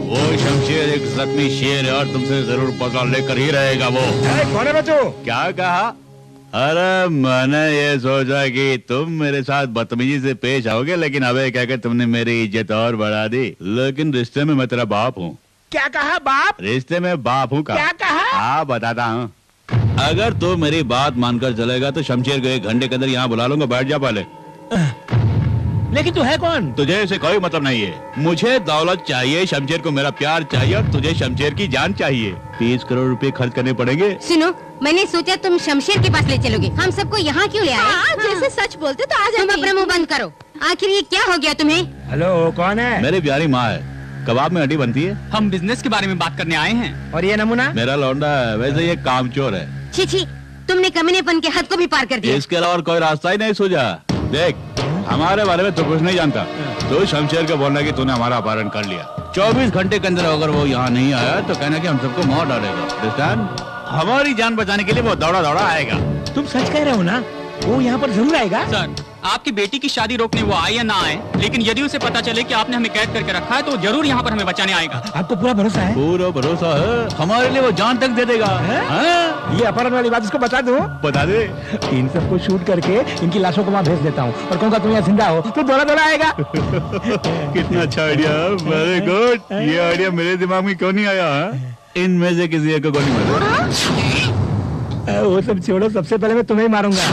वो शमशेर एक जख्मी शेर है, और तुमसे जरूर पकड़ लेकर ही रहेगा वो। कौन है बच्चों? क्या कहा? अरे मैंने ये सोचा कि तुम मेरे साथ बदतमीजी से पेश आओगे, लेकिन अबे कहकर तुमने मेरी इज्जत और बढ़ा दी। लेकिन रिश्ते में मैं तेरा बाप हूँ। क्या कहा? बाप? रिश्ते में बाप हूँ का? क्या कहा? हाँ बताता हूँ। अगर तू मेरी बात मानकर चलेगा तो शमशेर को 1 घंटे के अंदर यहाँ बुला लूंगा। बैठ जा पहले। लेकिन तू है कौन? तुझे इसे कोई मतलब नहीं है। मुझे दौलत चाहिए, शमशेर को मेरा प्यार चाहिए और तुझे शमशेर की जान चाहिए। 30 करोड़ रुपए खर्च करने पड़ेंगे। सुनो, मैंने सोचा तुम शमशेर के पास ले चलोगे। हम सबको यहाँ क्यों ले आए? जैसे सच बोलते तो आ जाते। तुम अपना मुंह बंद करो। आखिर ये क्या हो गया तुम्हें? हेलो, कौन है? मेरी प्यारी माँ है। कबाब में हड्डी बनती है। हम बिजनेस के बारे में बात करने आए हैं। और ये नमूना? मेरा लौंडा है, वैसे ये कामचोर है। छी छी, तुमने कमीनेपन के हद को भी पार कर दिया। इसके अलावा और कोई रास्ता ही नहीं सूझा। देख, हमारे बारे में तो कुछ नहीं जानता। तो शमशेर को बोलना कि तूने हमारा अपहरण कर लिया। 24 घंटे के अंदर अगर वो यहाँ नहीं आया तो कहना कि हम सबको मार डालेगा। अंडरस्टैंड? हमारी जान बचाने के लिए वो दौड़ा दौड़ा आएगा। तुम सच कह रहे हो ना? वो यहाँ पर जरूर आएगा। सर, आपकी बेटी की शादी रोकने वो आए या ना आए, लेकिन यदि उसे पता चले कि आपने हमें कैद करके रखा है तो जरूर यहाँ पर हमें बचाने आएगा। आपको पूरा भरोसा है? पूरा भरोसा है। हमारे लिए वो जान तक दे देगा। ये अपहरण वाली बात उसको बता दो। बता दे। इन सबको शूट करके इनकी लाशों को वहाँ भेज देता हूँ और कहूँगा तुम यहाँ जिंदा हो तो दौड़ा दौड़ा आएगा। कितना अच्छा आइडिया। Very good. ये आइडिया मेरे दिमाग में क्यों नहीं आया? इनमें से किसी एक को गोली मारो। वो सब छोड़ो, सबसे पहले मैं तुम्हें ही मारूंगा।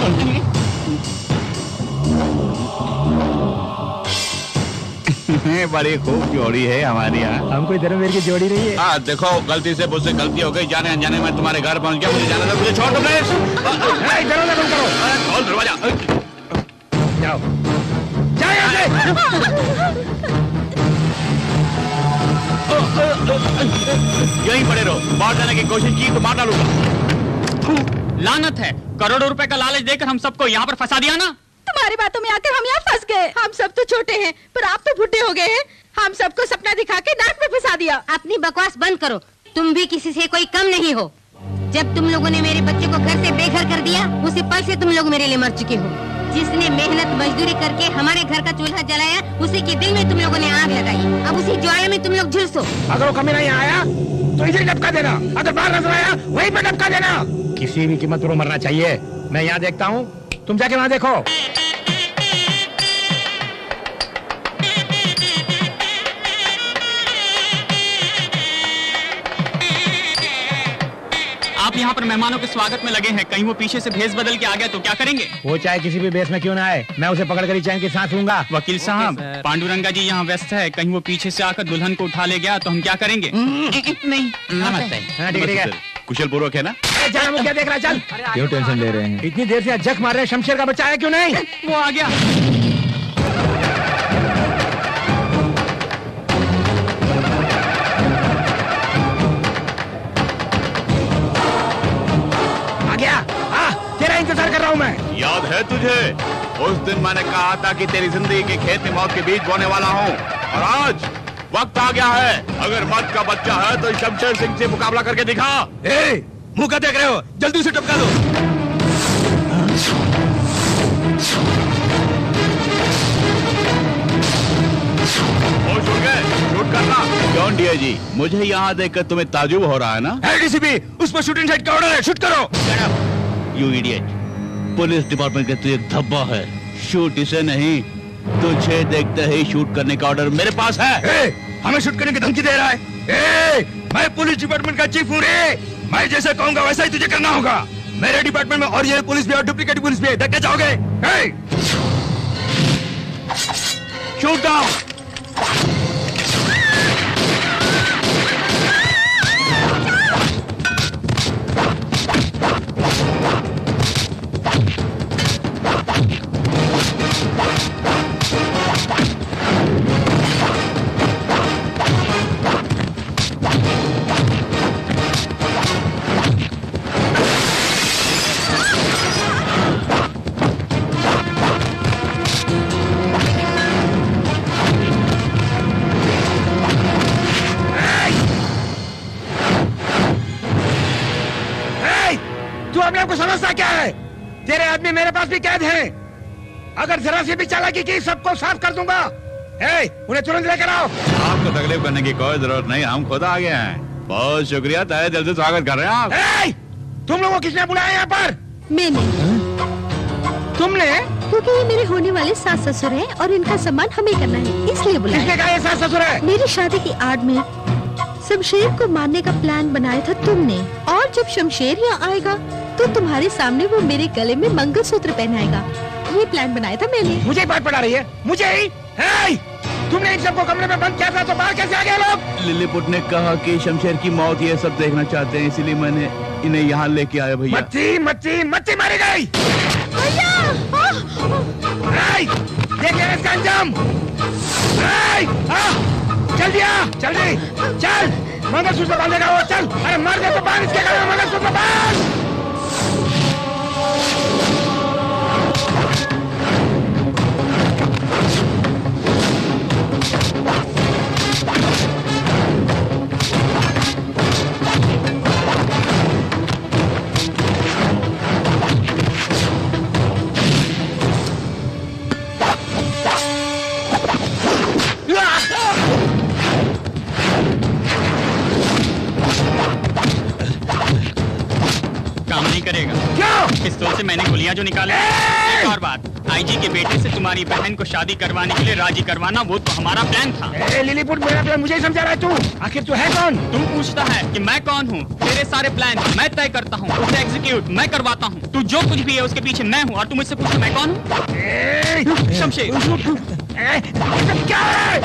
बड़ी खूब जोड़ी है हमारी यहाँ। हम कोई धर्मवीर की जोड़ी नहीं है। हाँ देखो, गलती से मुझसे गलती हो गई। जाने अनजाने में तुम्हारे घर पहुँच गया। मुझे जाना था, मुझे छोड़ दो प्लीज। दरवाजा बंद करो। खोल दरवाजा। जाओ, जाओ यहाँ से। यहीं पड़े रहो। बाहर जाने की कोशिश की तो मार डालूंगा। लानत है, करोड़ों रुपए का लालच देकर हम सबको यहाँ पर फंसा दिया ना। तुम्हारी बातों में आकर हम यहाँ फंस गए। हम सब तो छोटे हैं, पर आप तो बुढ़े हो गए हैं। हम सबको सपना दिखा के नाक में फंसा दिया। अपनी बकवास बंद करो। तुम भी किसी से कोई कम नहीं हो। जब तुम लोगों ने मेरे बच्चे को घर से बेघर कर दिया, उसी पल से तुम लोग मेरे लिए मर चुके हो। जिसने मेहनत मजदूरी करके हमारे घर का चूल्हा जलाया, उसी के दिल में तुम लोगों ने आग लगाई। अब उसी ज्वाला में तुम लोग झुलसो। अगर वो कमीना यहाँ आया तो इसे टपका देना। अगर बाहर नजर आया वहीं पर टपका देना। किसी भी कीमत पर मरना चाहिए। मैं यहाँ देखता हूँ, तुम जाके वहाँ देखो। आप यहाँ पर मेहमानों के स्वागत में लगे हैं। कहीं वो पीछे से भेस बदल के आ गया तो क्या करेंगे? वो चाहे किसी भी बेस में क्यों ना आए, मैं उसे पकड़ कर ही चैन की सांस लूंगा। वकील साहब, पांडुरंगा जी यहाँ व्यस्त है। कहीं वो पीछे से आकर दुल्हन को उठा ले गया तो हम क्या करेंगे? नहीं, नमस्ते। हाँ, ठीक है। कुशल पूर्वक है ना? चल, क्या देख रहा है? चल। क्यों टेंशन ले रहे हैं? इतनी देर से जख मार रहे हैं, शमशेर का बच्चा है क्यों नहीं? वो आ गया। तेरा इंतजार कर रहा हूँ मैं। याद है तुझे? उस दिन मैंने कहा था कि तेरी जिंदगी के खेत में मौत के बीज बोने वाला हूँ, और आज वक्त आ गया है। अगर मर्द का बच्चा है तो शमशेर सिंह से मुकाबला करके दिखा। मुंह का देख रहे हो? जल्दी उसे टपका दो। शूट करना। जॉन डियर जी, मुझे यहाँ देखकर तुम्हें ताजुब हो रहा है ना? डीसीपी, उस पर शूटिंग साइड का ऑर्डर है, शूट करो। यू इडियट, पुलिस डिपार्टमेंट का तू एक धब्बा है। शूट इसे नहीं, तुझे देखते ही शूट करने का ऑर्डर मेरे पास है। हमें शूट करने की धमकी दे रहा है? मैं पुलिस डिपार्टमेंट का चीफ हूँ रे। मैं जैसे कहूँगा वैसा ही तुझे करना होगा। मेरे डिपार्टमेंट में ओरिजिनल पुलिस भी और डुप्लीकेट पुलिस भी है। देख के जाओगे? Shoot down. समझता क्या है? तेरे आदमी मेरे पास भी कैद हैं। अगर जरा सी भी चालाकी की सबको साफ कर दूंगा। उन्हें तुरंत लेकर आओ। आपको तकलीफ करने की कोई जरूरत नहीं, हम खुद आ गए हैं। बहुत शुक्रिया, तहे दिल से स्वागत कर रहे हैं आप। तुम लोगों को किसने बुलाया यहाँ पर? मैंने। तुमने? क्योंकि ये मेरे होने वाले सास ससुर हैं और इनका सम्मान हमें करना है, इसलिए बुलाया। किसने कहा ये सास ससुर है? मेरी शादी की आड़ में शमशेर को मारने का प्लान बनाया था तुमने, और जब शमशेर यहाँ आएगा तो तो तुम्हारे सामने वो मेरे गले में मंगलसूत्र पहनाएगा। ये प्लान बनाया था मैंने। मुझे ही बात पढ़ा रही है, मुझे ही? तुमने इन सबको कमरे में बंद किया था तो बाहर कैसे आ गए लोग? लिलीपुट ने कहा कि शमशेर की मौत ये सब देखना चाहते हैं, इसीलिए मैंने इन्हें यहाँ लेके आया भैया। मच्छी मारी गई। देखे इसका अंजाम। जल्दी आ, जल्दी चल, मंगलसूत्र बांधेगा वो, चल। अरे मार दे तो बांध इसके गले में मंगलसूत्र, बांध। करेगा क्यों? पिस्तौल से मैंने गोलियां जो निकाली। एक और बात, आईजी के बेटे से तुम्हारी बहन को शादी करवाने के लिए राजी करवाना वो तो हमारा प्लान था। लिलीपुट, मेरा प्लान मुझे ही समझा रहा है तू? आखिर तू है कौन? तुम पूछता है कि मैं कौन हूँ? तेरे सारे प्लान मैं तय करता हूँ, उसे एग्जीक्यूट मैं करवाता हूँ। तू जो कुछ भी है उसके पीछे मैं हूँ, और तू मुझसे पूछता मैं कौन हूँ? शमशेर क्या है?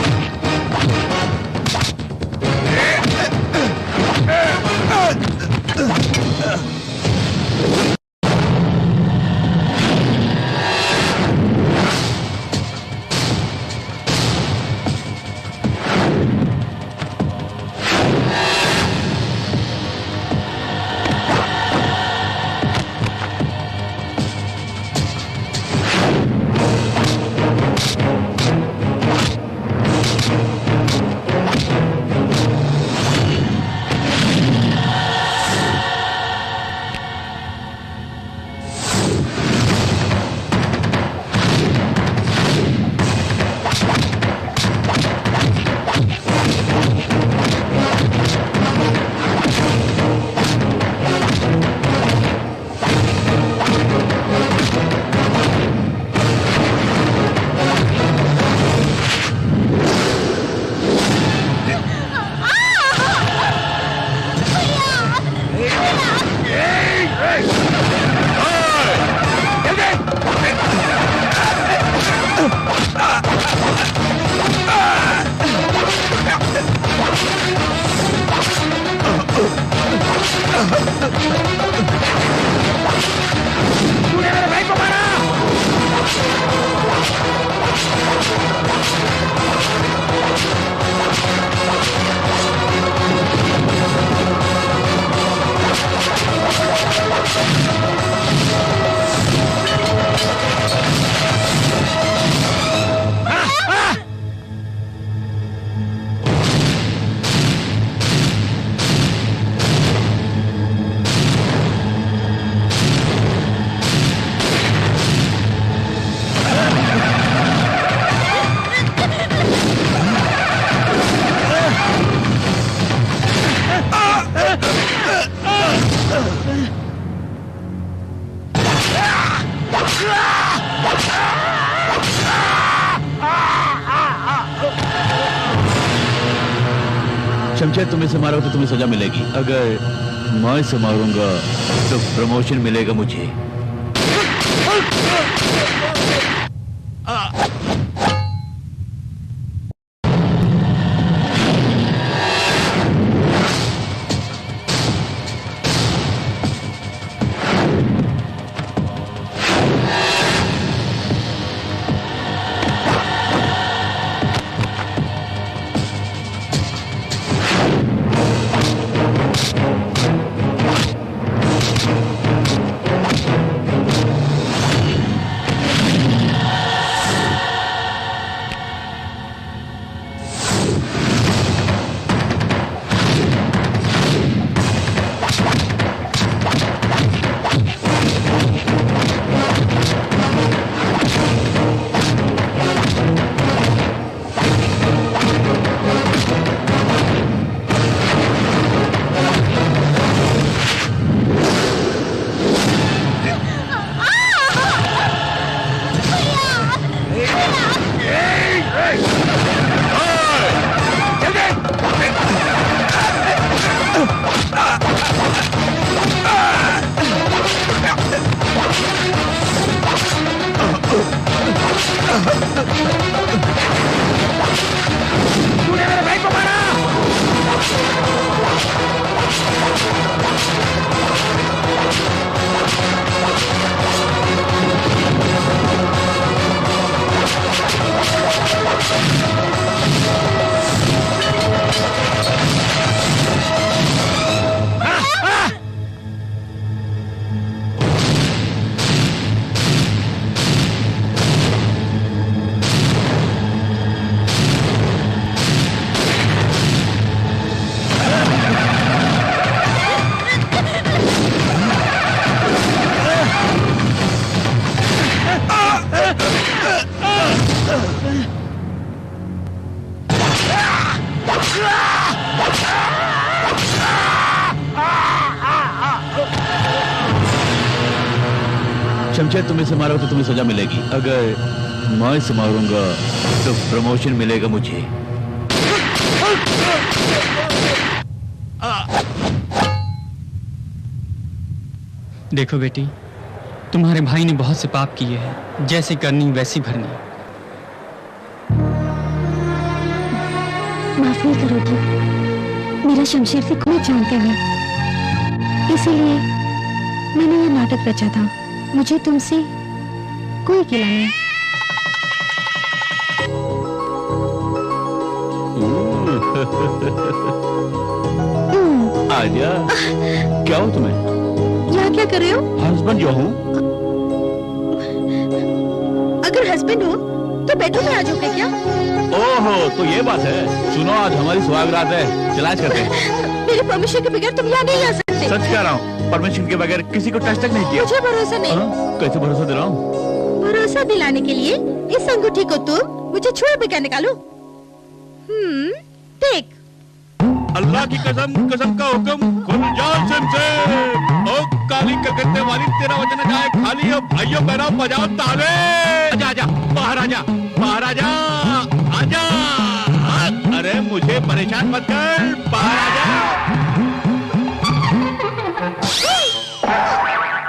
शमशेर, तुम इसे मारोगे तो तुम्हें सजा मिलेगी। अगर मैं इसे मारूंगा तो प्रमोशन मिलेगा मुझे। शमशेर तुम इसे मारो तो तुम्हें सजा मिलेगी, अगर मैं इसे मारूंगा तो प्रमोशन मिलेगा मुझे। देखो बेटी, तुम्हारे भाई ने बहुत से पाप किए हैं, जैसे करनी वैसी भरनी। माफ नहीं करोगी, मेरा शमशेर से कोई जानते नहीं, इसीलिए मैंने ये नाटक रचा था। मुझे तुमसे कोई गिला नहीं। आजा, क्या हो तुम्हें? यहाँ क्या कर रहे हो? हस्बैंड जो हूँ। अगर हस्बैंड हो तो बैठो में आ जाओगे क्या? ओहो, तो ये बात है। सुनो, आज हमारी सुहागरात है, चलाच करते हैं। मेरे परमिशन के बगैर तुम यहाँ नहीं आ सकते। सच कह रहा हूँ, परमिशन के बगैर किसी को टच तक नहीं किया। मुझे भरोसा नहीं। कैसे भरोसा दे रहा हूँ? भरोसा दिलाने के लिए इस अंगूठी को तुम मुझे छुए बगैर निकालो। देख। अल्लाह की कसम, कसम का हुक्म, खुल जा शमशेर। ओ काली कलकत्ते वाली, तेरा वजन जाए खाली। अब भाइयों बहनों बजाओ ताले। आजा आजा, बाहर आजा, बाहर आजा, आजा। अरे मुझे परेशान मत कर, बाहर आजा।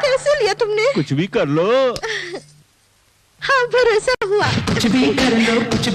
कैसे लिया तुमने? कुछ भी कर लो। हाँ, भरोसा हुआ। कुछ भी कर लो, कुछ